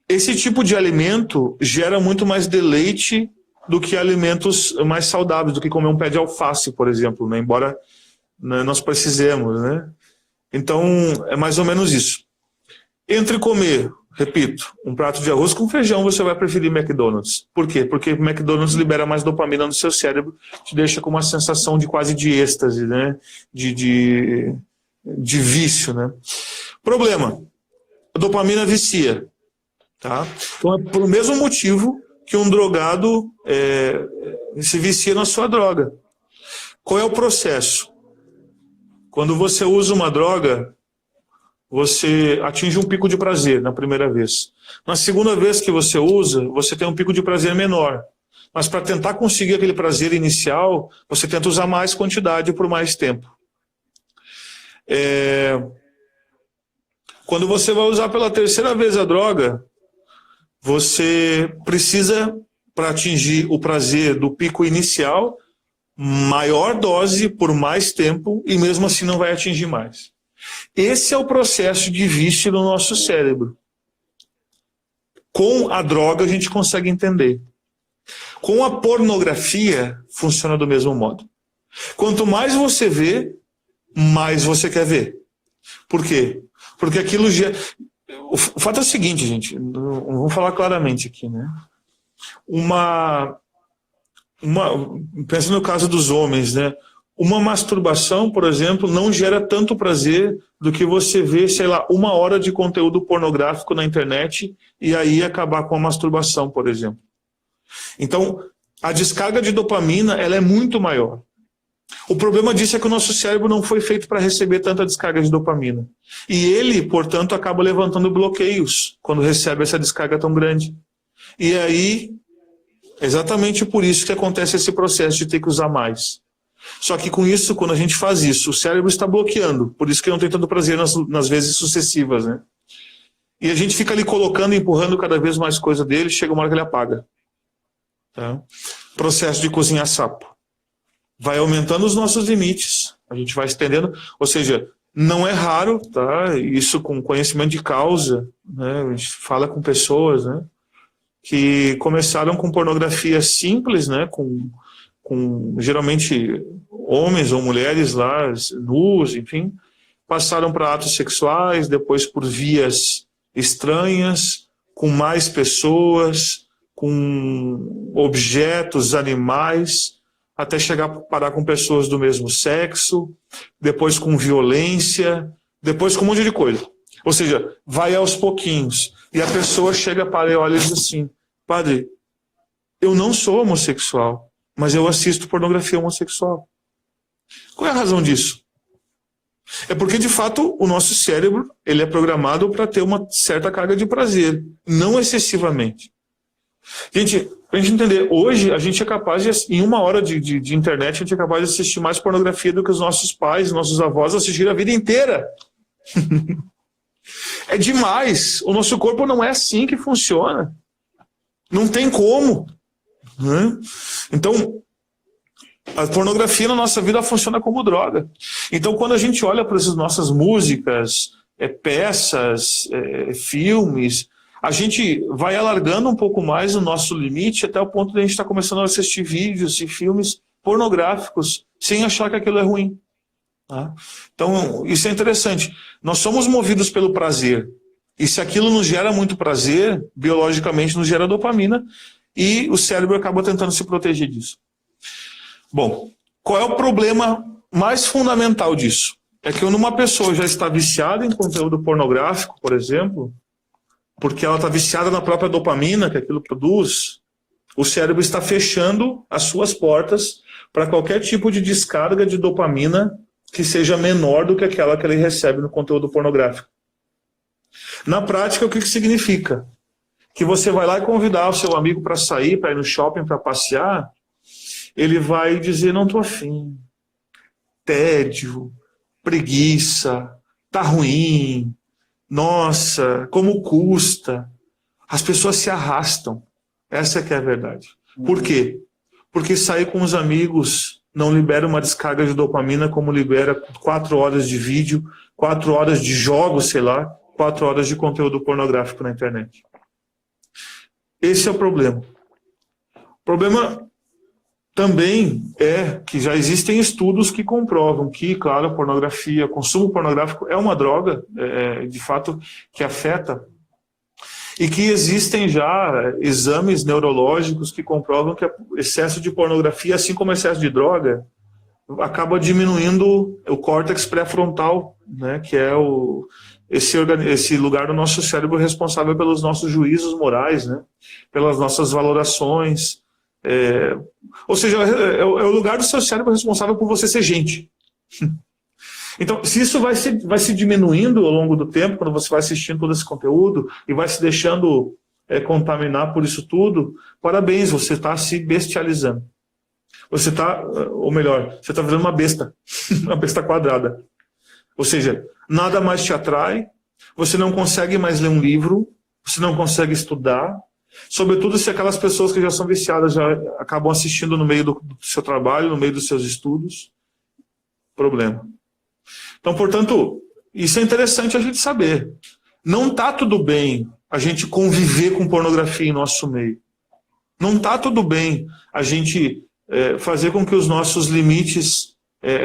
esse tipo de alimento gera muito mais deleite do que alimentos mais saudáveis, do que comer um pé de alface, por exemplo, né? Embora nós precisemos, né? Então, é mais ou menos isso. Entre comer, repito, um prato de arroz com feijão, você vai preferir McDonald's. Por quê? Porque o McDonald's libera mais dopamina no seu cérebro, te deixa com uma sensação de quase de êxtase, né? De vício, né? Problema. A dopamina vicia. Tá? Então, é por mesmo motivo que um drogado se vicia na sua droga. Qual é o processo? Quando você usa uma droga, você atinge um pico de prazer na primeira vez. Na segunda vez que você usa, você tem um pico de prazer menor. Mas para tentar conseguir aquele prazer inicial, você tenta usar mais quantidade por mais tempo. Quando você vai usar pela terceira vez a droga, você precisa, para atingir o prazer do pico inicial, maior dose por mais tempo e mesmo assim não vai atingir mais. Esse é o processo de vício no nosso cérebro. Com a droga a gente consegue entender. Com a pornografia funciona do mesmo modo. Quanto mais você vê, mais você quer ver. Por quê? Porque aquilo já... O fato é o seguinte, gente, vamos falar claramente aqui, né? Pensando no caso dos homens, né? Uma masturbação, por exemplo, não gera tanto prazer do que você ver, sei lá, 1 hora de conteúdo pornográfico na internet e aí acabar com a masturbação, por exemplo. Então, a descarga de dopamina, ela é muito maior. O problema disso é que o nosso cérebro não foi feito para receber tanta descarga de dopamina. E ele, portanto, acaba levantando bloqueios quando recebe essa descarga tão grande. E aí, exatamente por isso que acontece esse processo de ter que usar mais. Só que com isso, quando a gente faz isso, o cérebro está bloqueando. Por isso que não tem tanto prazer nas vezes sucessivas, né? E a gente fica ali colocando, empurrando cada vez mais coisa dele, chega uma hora que ele apaga. Tá? Processo de cozinhar sapo. Vai aumentando os nossos limites, a gente vai estendendo, ou seja, Não é raro, tá? Isso com conhecimento de causa, né? A gente fala com pessoas, né, que começaram com pornografia simples, né, com geralmente homens ou mulheres lá, nus, enfim, passaram para atos sexuais, depois por vias estranhas, com mais pessoas, com objetos, animais, até chegar a parar com pessoas do mesmo sexo, depois com violência, depois com um monte de coisa. Ou seja, vai aos pouquinhos. E a pessoa chega para e olha e diz assim: padre, eu não sou homossexual, mas eu assisto pornografia homossexual. Qual é a razão disso? É porque, de fato, o nosso cérebro ele é programado para ter uma certa carga de prazer, não excessivamente. Gente, para a gente entender, hoje a gente é capaz de, em 1 hora de internet, a gente é capaz de assistir mais pornografia do que os nossos pais, nossos avós assistiram a vida inteira. É demais. O nosso corpo não é assim que funciona. Não tem como, né? Então, a pornografia na nossa vida funciona como droga. Então, quando a gente olha para essas nossas músicas, peças, filmes, a gente vai alargando um pouco mais o nosso limite até o ponto de a gente estar começando a assistir vídeos e filmes pornográficos sem achar que aquilo é ruim. Tá? Então, isso é interessante. Nós somos movidos pelo prazer. E se aquilo nos gera muito prazer, biologicamente nos gera dopamina e o cérebro acaba tentando se proteger disso. Bom, qual é o problema mais fundamental disso? É que uma pessoa já está viciada em conteúdo pornográfico, por exemplo, porque ela está viciada na própria dopamina que aquilo produz, o cérebro está fechando as suas portas para qualquer tipo de descarga de dopamina que seja menor do que aquela que ele recebe no conteúdo pornográfico. Na prática, o que significa? Que você vai lá e convidar o seu amigo para sair, para ir no shopping, para passear, ele vai dizer: não estou afim, tédio, preguiça, tá ruim, nossa, como custa. As pessoas se arrastam, essa é que é a verdade. Por quê? Porque sair com os amigos não libera uma descarga de dopamina como libera 4 horas de vídeo, 4 horas de jogos, sei lá, 4 horas de conteúdo pornográfico na internet. Esse é o problema. O problema também é que já existem estudos que comprovam que, claro, a pornografia, o consumo pornográfico é uma droga, de fato, que afeta, e que existem já exames neurológicos que comprovam que o excesso de pornografia, assim como o excesso de droga, acaba diminuindo o córtex pré-frontal, né, que é esse lugar do nosso cérebro responsável pelos nossos juízos morais, né, pelas nossas valorações. Ou seja, é o lugar do seu cérebro responsável por você ser gente. Então, se isso vai se diminuindo ao longo do tempo, quando você vai assistindo todo esse conteúdo e vai se deixando contaminar por isso tudo, parabéns, você está se bestializando. Você está, ou melhor, você está virando uma besta, uma besta quadrada. Ou seja, nada mais te atrai, você não consegue mais ler um livro, você não consegue estudar, sobretudo se aquelas pessoas que já são viciadas já acabam assistindo no meio do seu trabalho, no meio dos seus estudos. Problema. Então, portanto, isso é interessante a gente saber. Não está tudo bem a gente conviver com pornografia em nosso meio. Não está tudo bem a gente fazer com que os nossos limites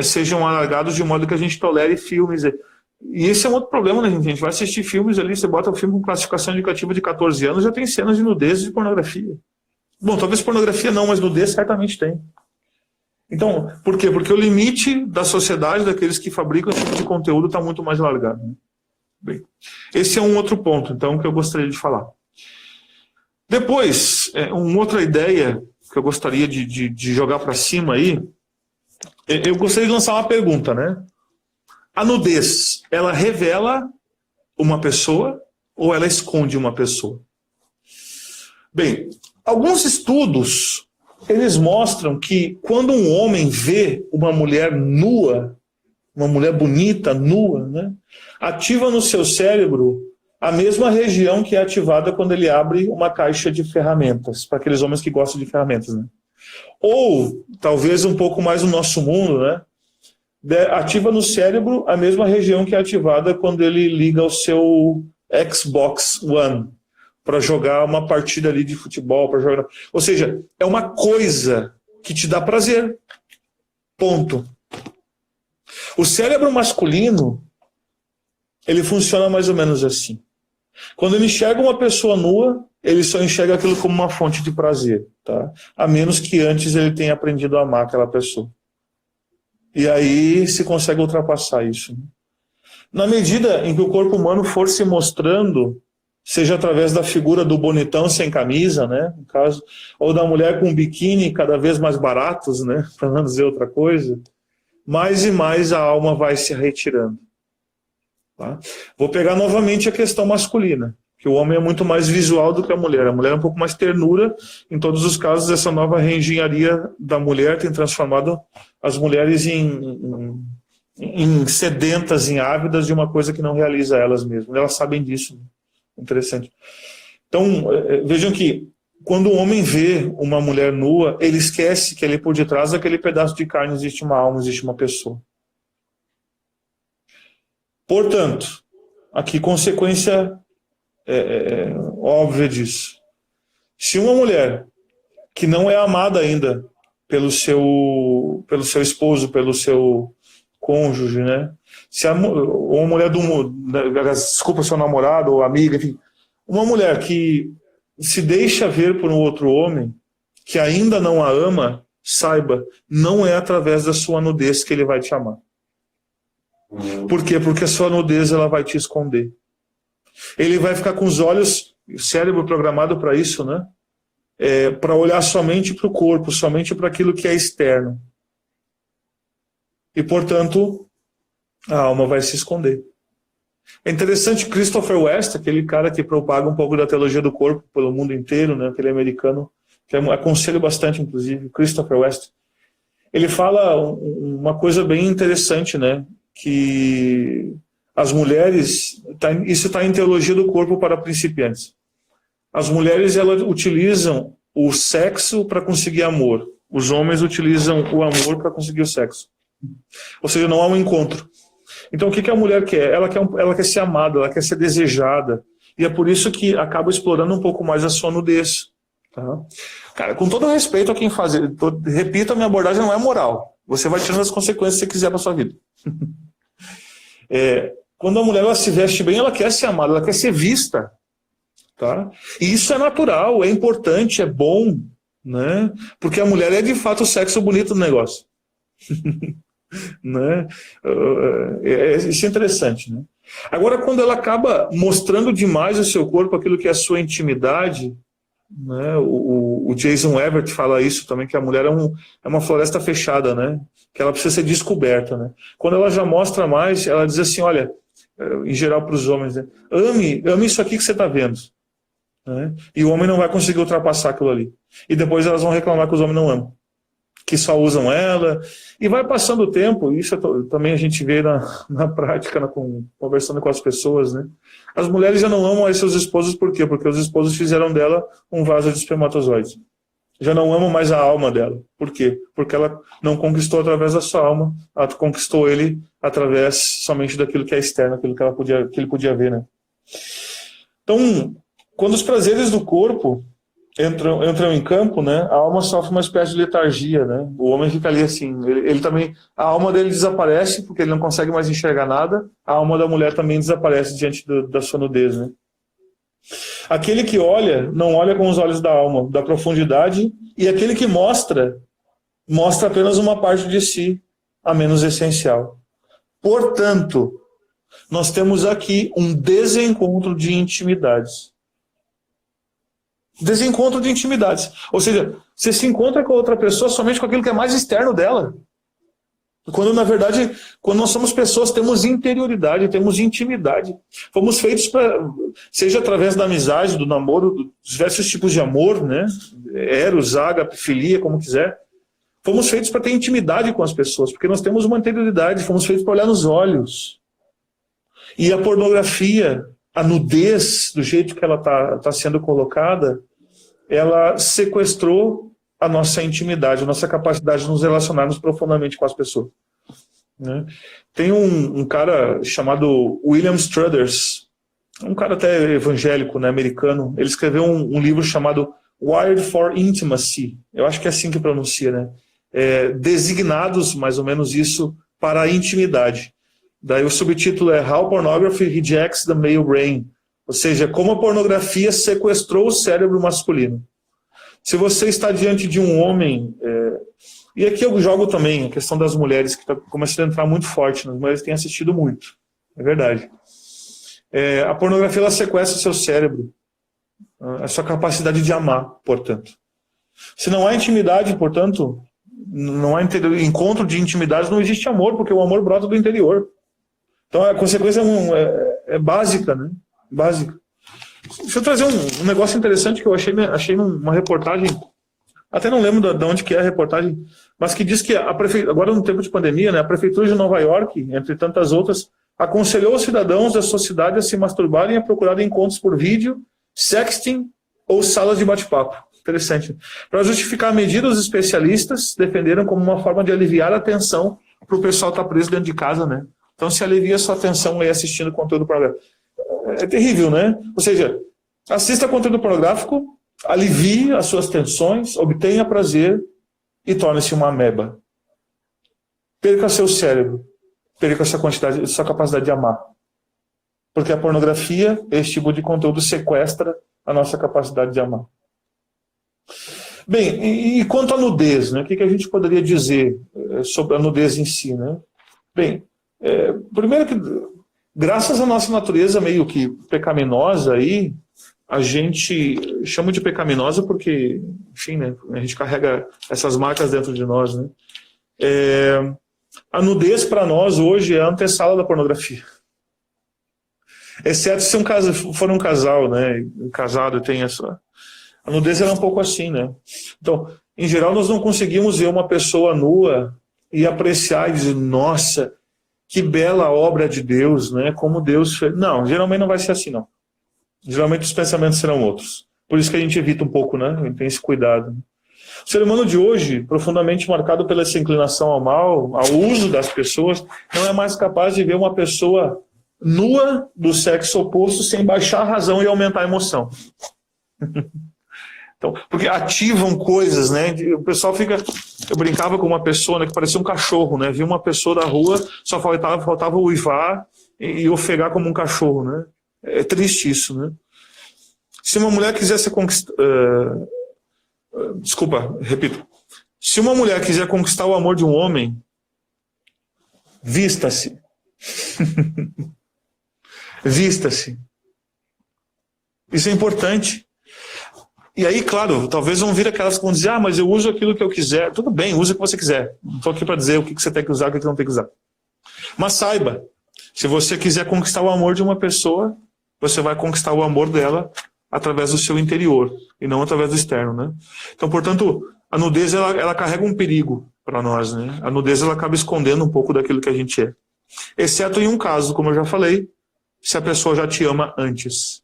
sejam alargados de modo que a gente tolere filmes. E esse é um outro problema, né, gente? A gente vai assistir filmes ali, você bota um filme com classificação indicativa de 14 anos, já tem cenas de nudez e de pornografia. Bom, talvez pornografia não, mas nudez certamente tem. Então, por quê? Porque o limite da sociedade, daqueles que fabricam esse tipo de conteúdo, está muito mais largado. Né? Bem, esse é um outro ponto, então, que eu gostaria de falar. Depois, uma outra ideia que eu gostaria de jogar para cima aí, eu gostaria de lançar uma pergunta, né? A nudez, ela revela uma pessoa ou ela esconde uma pessoa? Bem, alguns estudos, eles mostram que quando um homem vê uma mulher nua, uma mulher bonita, nua, né, ativa no seu cérebro a mesma região que é ativada quando ele abre uma caixa de ferramentas, para aqueles homens que gostam de ferramentas, né? Ou, talvez um pouco mais no nosso mundo, né? ativa no cérebro a mesma região que é ativada quando ele liga ao seu Xbox One para jogar uma partida ali de futebol, para jogar. Ou seja, é uma coisa que te dá prazer. Ponto. O cérebro masculino, ele funciona mais ou menos assim. Quando ele enxerga uma pessoa nua, ele só enxerga aquilo como uma fonte de prazer, tá? A menos que antes ele tenha aprendido a amar aquela pessoa. E aí se consegue ultrapassar isso. Na medida em que o corpo humano for se mostrando, seja através da figura do bonitão sem camisa, né, no caso, ou da mulher com biquíni cada vez mais baratos, né, para não dizer outra coisa, mais e mais a alma vai se retirando. Tá? Vou pegar novamente a questão masculina, que o homem é muito mais visual do que a mulher. A mulher é um pouco mais ternura. Em todos os casos, essa nova reengenharia da mulher tem transformado as mulheres em sedentas, em ávidas de uma coisa que não realiza elas mesmas. Elas sabem disso. Interessante. Então, vejam que quando o homem vê uma mulher nua, ele esquece que ali por detrás daquele pedaço de carne existe uma alma, existe uma pessoa. Portanto, aqui consequência óbvia disso. Se uma mulher que não é amada ainda pelo seu esposo, pelo seu cônjuge, né? Ou uma mulher desculpa, seu namorado ou amiga, enfim, uma mulher que se deixa ver por um outro homem que ainda não a ama, saiba, não é através da sua nudez que ele vai te amar. Por quê? Porque a sua nudez ela vai te esconder. Ele vai ficar com os olhos, o cérebro programado para isso, né? Para olhar somente para o corpo, somente para aquilo que é externo. E, portanto, a alma vai se esconder. É interessante, Christopher West, aquele cara que propaga um pouco da teologia do corpo pelo mundo inteiro, né? Aquele americano, que eu aconselho bastante, inclusive, Christopher West. Ele fala uma coisa bem interessante, né? Que as mulheres, isso está em teologia do corpo para principiantes. As mulheres elas utilizam o sexo para conseguir amor. Os homens utilizam o amor para conseguir o sexo. Ou seja, não há um encontro. Então o que a mulher quer? Ela quer ser amada, ela quer ser desejada. E é por isso que acaba explorando um pouco mais a sua nudez. Tá? Cara, com todo respeito a quem faz, repito, a minha abordagem não é moral. Você vai tirando as consequências que você quiser para sua vida. Quando a mulher ela se veste bem, ela quer ser amada, ela quer ser vista. Tá? E isso é natural, é importante, é bom, né? Porque a mulher é de fato o sexo bonito do negócio. Né? Isso é interessante, né? Agora, quando ela acaba mostrando demais o seu corpo, aquilo que é a sua intimidade, né? O Jason Everett fala isso também, que a mulher é uma floresta fechada, né? Que ela precisa ser descoberta, né? Quando ela já mostra mais, ela diz assim, olha, em geral para os homens, né? Ame isso aqui que você está vendo. Né? E o homem não vai conseguir ultrapassar aquilo ali. E depois elas vão reclamar que os homens não amam, que só usam ela. E vai passando o tempo, isso também a gente vê na prática, conversando com as pessoas, né? As mulheres já não amam mais seus esposos, por quê? Porque os esposos fizeram dela um vaso de espermatozoides. Já não amam mais a alma dela. Por quê? Porque ela não conquistou através da sua alma, ela conquistou ele através somente daquilo que é externo, aquilo que ele podia ver, né? Então, quando os prazeres do corpo entram em campo, né, a alma sofre uma espécie de letargia, né? O homem fica ali assim, ele também, a alma dele desaparece porque ele não consegue mais enxergar nada. A alma da mulher também desaparece diante da sua nudez, né? Aquele que olha, não olha com os olhos da alma, da profundidade, e aquele que mostra apenas uma parte de si, a menos essencial. Portanto, nós temos aqui um desencontro de intimidades. Desencontro de intimidades. Ou seja, você se encontra com a outra pessoa somente com aquilo que é mais externo dela. Quando, na verdade, quando nós somos pessoas, temos interioridade, temos intimidade. Fomos feitos para, seja através da amizade, do namoro, dos diversos tipos de amor, né? Eros, ágape, filia, como quiser. Fomos feitos para ter intimidade com as pessoas, porque nós temos uma interioridade, fomos feitos para olhar nos olhos. E a pornografia, a nudez, do jeito que ela tá sendo colocada, ela sequestrou a nossa intimidade, a nossa capacidade de nos relacionarmos profundamente com as pessoas. né? Tem um cara chamado William Struthers, um cara até evangélico, né, americano. Ele escreveu um livro chamado Wired for Intimacy. Eu acho que é assim que pronuncia, né? Designados, mais ou menos isso, para a intimidade. Daí o subtítulo é How Pornography Rejects the Male Brain. Ou seja, como a pornografia sequestrou o cérebro masculino. Se você está diante de um homem... E aqui eu jogo também a questão das mulheres, que está começando a entrar muito forte. As mulheres têm assistido muito. É verdade. A pornografia, ela sequestra o seu cérebro. A sua capacidade de amar, portanto. Se não há intimidade, portanto, não há encontro de intimidade, não existe amor, porque o amor brota do interior. Então a consequência é básica, né? Básica. Deixa eu trazer um negócio interessante que eu achei numa reportagem, até não lembro de onde que é a reportagem, mas que diz que agora no tempo de pandemia, né, a Prefeitura de Nova York, entre tantas outras, aconselhou os cidadãos da sua cidade a se masturbarem e a procurar encontros por vídeo, sexting ou salas de bate-papo. Interessante. Para justificar a medida, os especialistas defenderam como uma forma de aliviar a tensão para o pessoal estar preso dentro de casa, né? Então se alivia a sua atenção aí assistindo conteúdo pornográfico. É terrível, né? Ou seja, assista conteúdo pornográfico, alivie as suas tensões, obtenha prazer e torne-se uma ameba. Perca seu cérebro, perca sua capacidade de amar. Porque a pornografia, esse tipo de conteúdo, sequestra a nossa capacidade de amar. Bem, e quanto à nudez, né? O que a gente poderia dizer sobre a nudez em si, né? Bem, primeiro que, graças à nossa natureza meio que pecaminosa aí, a gente chama de pecaminosa porque, enfim, né, a gente carrega essas marcas dentro de nós, né? A nudez para nós hoje é a antessala da pornografia. Exceto se for um casal, né? Um casado tem essa... A nudez é um pouco assim, né? Então, em geral, nós não conseguimos ver uma pessoa nua e apreciar e dizer, nossa, que bela obra de Deus, né? Como Deus fez. Não, geralmente não vai ser assim, não. Geralmente os pensamentos serão outros. Por isso que a gente evita um pouco, né? A gente tem esse cuidado. O ser humano de hoje, profundamente marcado pela essa inclinação ao mal, ao uso das pessoas, não é mais capaz de ver uma pessoa nua do sexo oposto sem baixar a razão e aumentar a emoção. Então, porque ativam coisas, né? O pessoal fica... Eu brincava com uma pessoa, né, que parecia um cachorro, né? Vi uma pessoa da rua, só faltava uivar e ofegar como um cachorro, né? É triste isso, né? Se uma mulher quiser ser conquistada... Desculpa, repito. Se uma mulher quiser conquistar o amor de um homem, vista-se. Vista-se. Isso é importante. E aí, claro, talvez vão vir aquelas que vão dizer, mas eu uso aquilo que eu quiser. Tudo bem, usa o que você quiser. Não estou aqui para dizer o que você tem que usar e o que você não tem que usar. Mas saiba, se você quiser conquistar o amor de uma pessoa, você vai conquistar o amor dela através do seu interior, e não através do externo, né? Então, portanto, a nudez, ela carrega um perigo para nós, né? A nudez, ela acaba escondendo um pouco daquilo que a gente é. Exceto em um caso, como eu já falei, se a pessoa já te ama antes.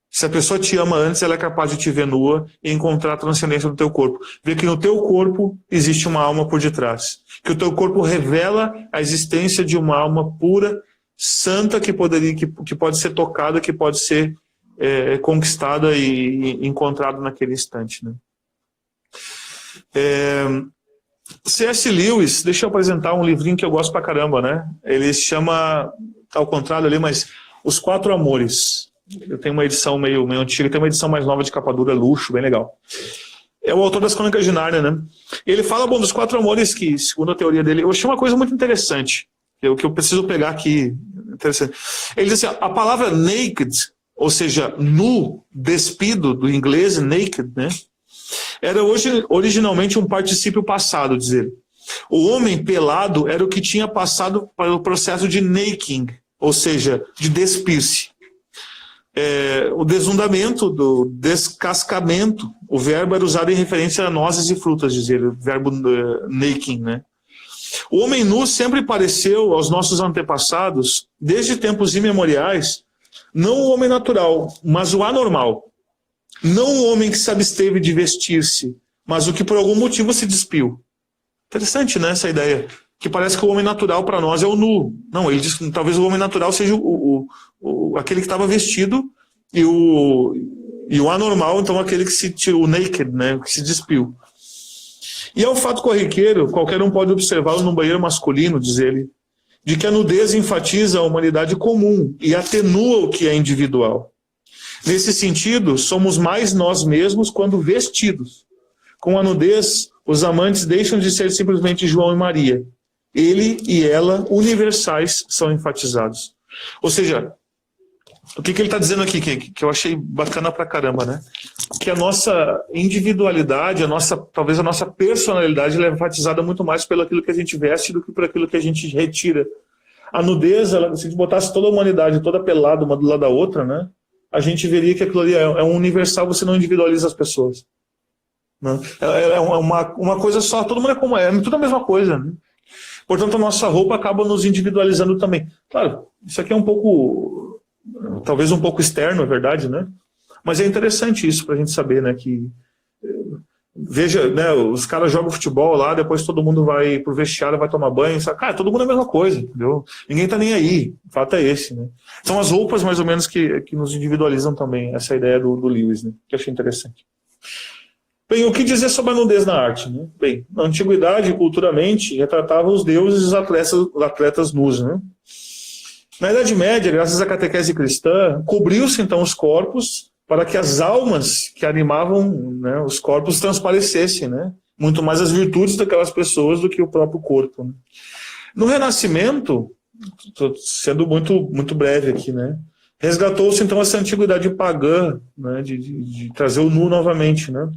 Se a pessoa te ama antes, ela é capaz de te ver nua e encontrar a transcendência do teu corpo. Ver que no teu corpo existe uma alma por detrás. Que o teu corpo revela a existência de uma alma pura, santa, que pode ser tocada, que pode ser conquistada e encontrada naquele instante, né? C.S. Lewis, deixa eu apresentar um livrinho que eu gosto pra caramba, né? Ele se chama, tá ao contrário ali, mas Os Quatro Amores. Eu tenho uma edição meio antiga, tem uma edição mais nova de capa dura, luxo, bem legal. É o autor das Crônicas de Nárnia, né? E ele fala, dos quatro amores que, segundo a teoria dele, eu achei uma coisa muito interessante, que eu preciso pegar aqui, interessante. Ele diz assim, a palavra naked, ou seja, nu, despido, do inglês naked, né? Era originalmente um particípio passado, diz ele. O homem pelado era o que tinha passado para o processo de naking, ou seja, de despir-se. O desundamento, do descascamento, o verbo era usado em referência a nozes e frutas, diz ele, o verbo naking, né? O homem nu sempre pareceu aos nossos antepassados, desde tempos imemoriais, não o homem natural, mas o anormal. Não o homem que se absteve de vestir-se, mas o que por algum motivo se despiu. Interessante, né, essa ideia? que parece que o homem natural para nós é o nu. Não, ele diz que talvez o homem natural seja aquele que estava vestido e o anormal, então, aquele que se tirou, o naked, né, que se despiu. E é um fato corriqueiro, qualquer um pode observá-lo no banheiro masculino, diz ele, de que a nudez enfatiza a humanidade comum e atenua o que é individual. Nesse sentido, somos mais nós mesmos quando vestidos. Com a nudez, os amantes deixam de ser simplesmente João e Maria. Ele e ela, universais, são enfatizados. Ou seja, o que ele está dizendo aqui, que eu achei bacana pra caramba, né? Que a nossa individualidade, talvez a nossa personalidade, ela é enfatizada muito mais pelo aquilo que a gente veste do que por aquilo que a gente retira. A nudez, se a gente botasse toda a humanidade toda pelada uma do lado da outra, né? A gente veria que aquilo ali é um universal, você não individualiza as pessoas. Né? É uma coisa só, todo mundo é como é tudo a mesma coisa, né? Portanto, a nossa roupa acaba nos individualizando também. Claro, isso aqui é um pouco, talvez um pouco externo, é verdade, né? Mas é interessante isso para a gente saber, né? Que, veja, né? Os caras jogam futebol lá, depois todo mundo vai pro vestiário, vai tomar banho, sabe? Cara, todo mundo é a mesma coisa, entendeu? Ninguém tá nem aí. O fato é esse, né? São as roupas, mais ou menos, que nos individualizam também, essa ideia do Lewis, né? Que eu achei interessante. Bem, o que dizer sobre a nudez na arte? Né? Bem, na antiguidade, culturalmente, retratava os deuses e os atletas nus. Né? Na Idade Média, graças à catequese cristã, cobriu-se então os corpos para que as almas que animavam, né, os corpos transparecessem, né? Muito mais as virtudes daquelas pessoas do que o próprio corpo. Né? No Renascimento, estou sendo muito breve aqui, né? Resgatou-se então essa antiguidade pagã, né, de trazer o nu novamente, né?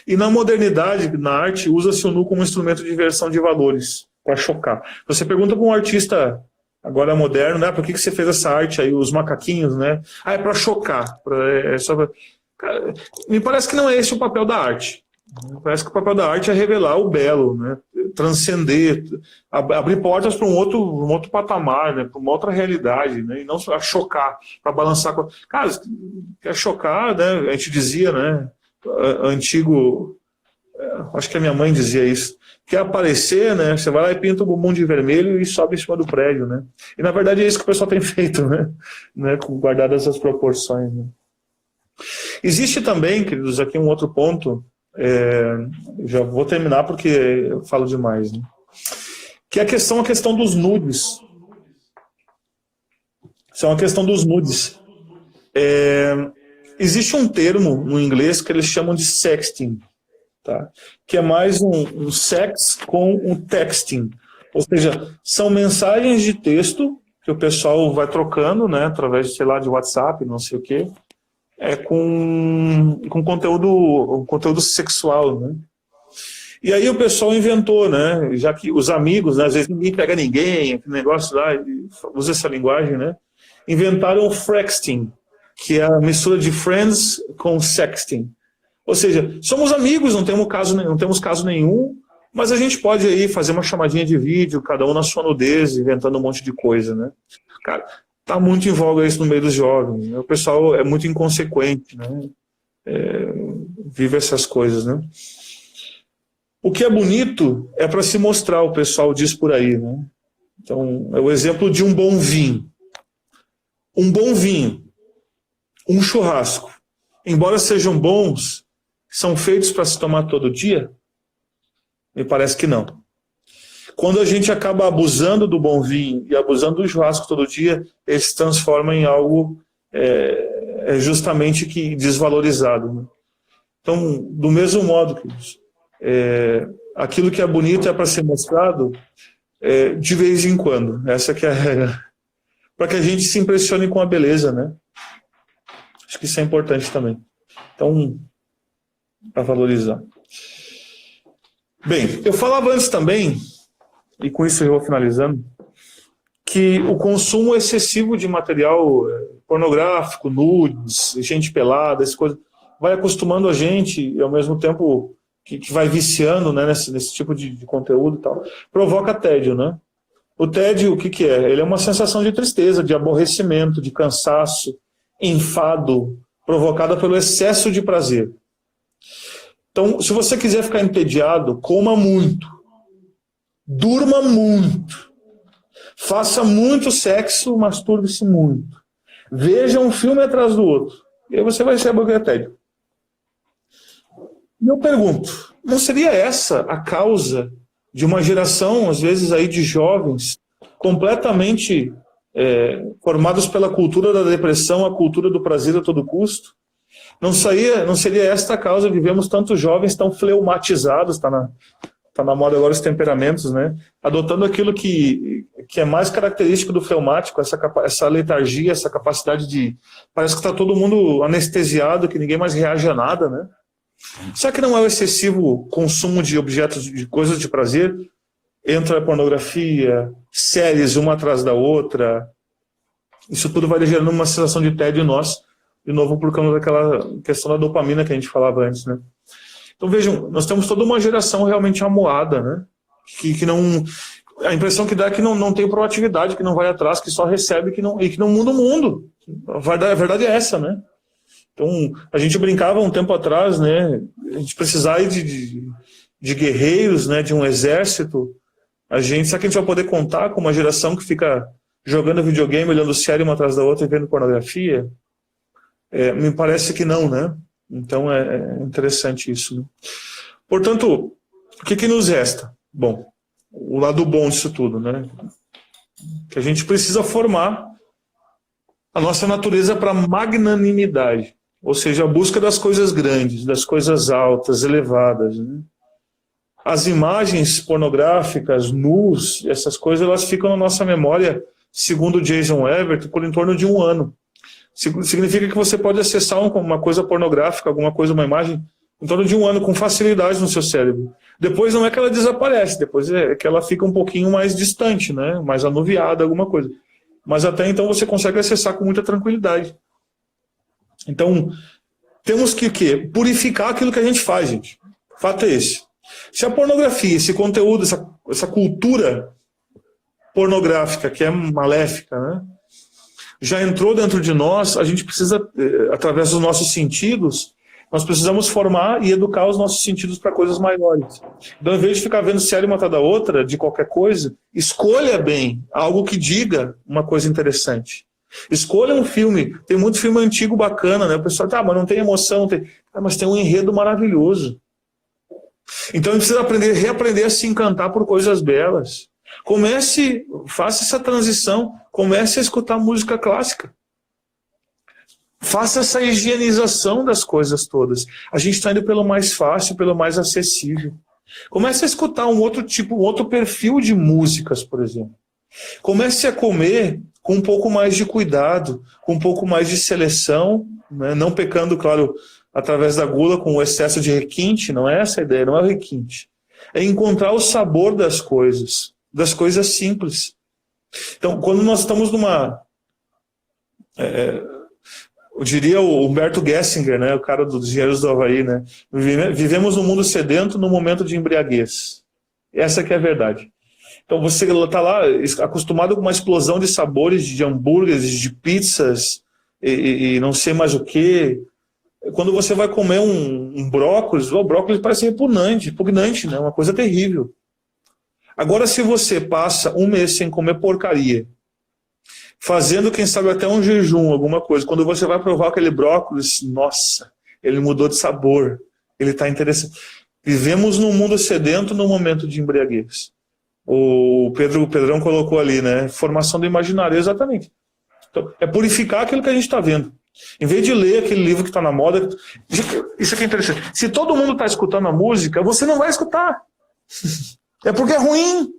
E na modernidade, na arte, usa-se o nu como instrumento de inversão de valores, para chocar. Você pergunta para um artista agora moderno, né? Por que você fez essa arte aí, os macaquinhos, né? Ah, é para chocar. Cara, me parece que não é esse o papel da arte. Parece que o papel da arte é revelar o belo, né? Transcender, abrir portas para um outro patamar, né? Para uma outra realidade, né? E não só chocar, para balançar. Cara, quer chocar, né? A gente dizia, né? Antigo, acho que a minha mãe dizia isso. Quer aparecer, né? Você vai lá e pinta o bumbum de vermelho e sobe em cima do prédio, né? E na verdade é isso que o pessoal tem feito, né? Guardadas essas proporções, né? Existe também, queridos, aqui um outro ponto. Já vou terminar porque eu falo demais, né? Que é a questão dos nudes. Isso é uma questão dos nudes. Existe um termo no inglês que eles chamam de sexting, tá? Que é mais um sex com um texting. Ou seja, são mensagens de texto que o pessoal vai trocando, né, através, sei lá, de WhatsApp, não sei o quê, com conteúdo sexual, né? E aí o pessoal inventou, né, já que os amigos, né, às vezes ninguém pega ninguém, aquele negócio lá, usa essa linguagem, né, inventaram o frexting, que é a mistura de friends com sexting. Ou seja, somos amigos, não temos caso nenhum, mas a gente pode aí fazer uma chamadinha de vídeo, cada um na sua nudez, inventando um monte de coisa, né? Cara, tá muito em voga isso no meio dos jovens, né? O pessoal é muito inconsequente, né? Vive essas coisas, né? O que é bonito é para se mostrar, o pessoal diz por aí, né? Então, é o exemplo de um bom vinho. Um bom vinho, um churrasco, embora sejam bons, são feitos para se tomar todo dia? Me parece que não. Quando a gente acaba abusando do bom vinho e abusando do churrasco todo dia, ele se transforma em algo justamente que desvalorizado. Né? Então, do mesmo modo, queridos, aquilo que é bonito é para ser mostrado de vez em quando. Essa que é a regra. Para que a gente se impressione com a beleza, né? Acho que isso é importante também. Então, para valorizar. Bem, eu falava antes também, e com isso eu vou finalizando, que o consumo excessivo de material pornográfico, nudes, gente pelada, essas coisas, vai acostumando a gente, e ao mesmo tempo que vai viciando, né, nesse tipo de conteúdo e tal, provoca tédio, né? O tédio, o que é? Ele é uma sensação de tristeza, de aborrecimento, de cansaço, enfado, provocada pelo excesso de prazer. Então, se você quiser ficar entediado, coma muito. Durma muito. Faça muito sexo, masturbe-se muito. Veja um filme atrás do outro. E aí você vai ser tédio. E eu pergunto, não seria essa a causa de uma geração, às vezes, aí de jovens completamente formados pela cultura da depressão, a cultura do prazer a todo custo? Não seria esta a causa de vemos tantos jovens tão fleumatizados, tá na moda agora os temperamentos, né? Adotando aquilo que é mais característico do fleumático, essa letargia, essa capacidade de... Parece que está todo mundo anestesiado, que ninguém mais reage a nada, né? Será que não é o excessivo consumo de objetos, de coisas de prazer? Entra a pornografia, séries uma atrás da outra. Isso tudo vai gerando uma sensação de tédio em nós, de novo por causa daquela questão da dopamina que a gente falava antes, né? Então vejam, nós temos toda uma geração realmente amuada, né? Que não... A impressão que dá é que não tem proatividade, que não vai atrás, que só recebe e que não muda o mundo. A verdade é essa, né? Então, a gente brincava um tempo atrás, né? A gente precisava de guerreiros, né? De um exército. Será que a gente vai poder contar com uma geração que fica jogando videogame, olhando série uma atrás da outra e vendo pornografia? Me parece que não, né? Então é interessante isso, né? Portanto, o que nos resta? Bom, o lado bom disso tudo, né? Que a gente precisa formar a nossa natureza para magnanimidade, ou seja, a busca das coisas grandes, das coisas altas, elevadas, né? As imagens pornográficas, nus, essas coisas, elas ficam na nossa memória, segundo Jason Everett, por em torno de 1 ano. Significa que você pode acessar uma coisa pornográfica, alguma coisa, uma imagem, em torno de 1 ano, com facilidade no seu cérebro. Depois não é que ela desaparece, depois é que ela fica um pouquinho mais distante, né? Mais anuviada, alguma coisa. Mas até então você consegue acessar com muita tranquilidade. Então, temos que o quê? Purificar aquilo que a gente faz, gente. O fato é esse. Se a pornografia, esse conteúdo, essa cultura pornográfica, que é maléfica, né? Já entrou dentro de nós, a gente precisa, através dos nossos sentidos, nós precisamos formar e educar os nossos sentidos para coisas maiores. Então, ao invés de ficar vendo série uma atrás da outra, de qualquer coisa, escolha bem algo que diga uma coisa interessante. Escolha um filme. Tem muito filme antigo bacana, né? O pessoal mas não tem emoção. Mas tem um enredo maravilhoso. Então, a gente precisa reaprender a se encantar por coisas belas. Faça essa transição, comece a escutar música clássica. Faça essa higienização das coisas todas. A gente está indo pelo mais fácil, pelo mais acessível. Comece a escutar um outro perfil de músicas, por exemplo. Comece a comer com um pouco mais de cuidado, com um pouco mais de seleção, né? Não pecando, claro, através da gula com o excesso de requinte, não é essa a ideia, não é o requinte. É encontrar o sabor das coisas simples. Então, quando nós estamos eu diria o Humberto Gessinger, né, o cara dos Engenheiros do Havaí, né? Vivemos num mundo sedento num momento de embriaguez. Essa que é a verdade. Então você está lá acostumado com uma explosão de sabores, de hambúrgueres, de pizzas e não sei mais o que. Quando você vai comer um brócolis, o brócolis parece repugnante, né? Uma coisa terrível. Agora, se você passa 1 mês sem comer porcaria, fazendo, quem sabe, até um jejum, alguma coisa, quando você vai provar aquele brócolis, nossa, ele mudou de sabor, ele está interessante. Vivemos num mundo sedento num momento de embriaguez. O Pedrão colocou ali, né? Formação do imaginário, exatamente. Então, é purificar aquilo que a gente está vendo. Em vez de ler aquele livro que está na moda, isso aqui é interessante. Se todo mundo está escutando a música, você não vai escutar. É porque é ruim.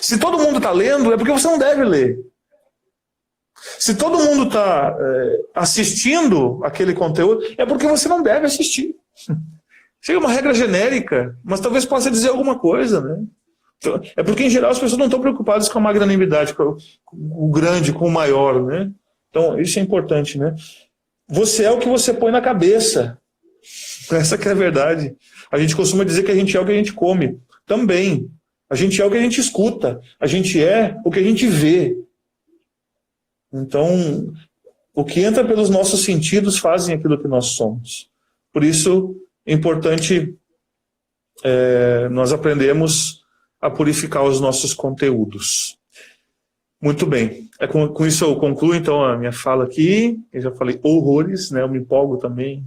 Se todo mundo está lendo, é porque você não deve ler. Se todo mundo está assistindo aquele conteúdo, é porque você não deve assistir. Chega uma regra genérica, mas talvez possa dizer alguma coisa, né? Então, é porque, em geral, as pessoas não estão preocupadas com a magnanimidade, com o grande, com o maior, né? Então, isso é importante, né? Você é o que você põe na cabeça. Essa que é a verdade. A gente costuma dizer que a gente é o que a gente come. Também. A gente é o que a gente escuta. A gente é o que a gente vê. Então, o que entra pelos nossos sentidos fazem aquilo que nós somos. Por isso, é importante nós aprendemos a purificar os nossos conteúdos. Muito bem. Com isso eu concluo, então, a minha fala aqui. Eu já falei horrores, né? Eu me empolgo também.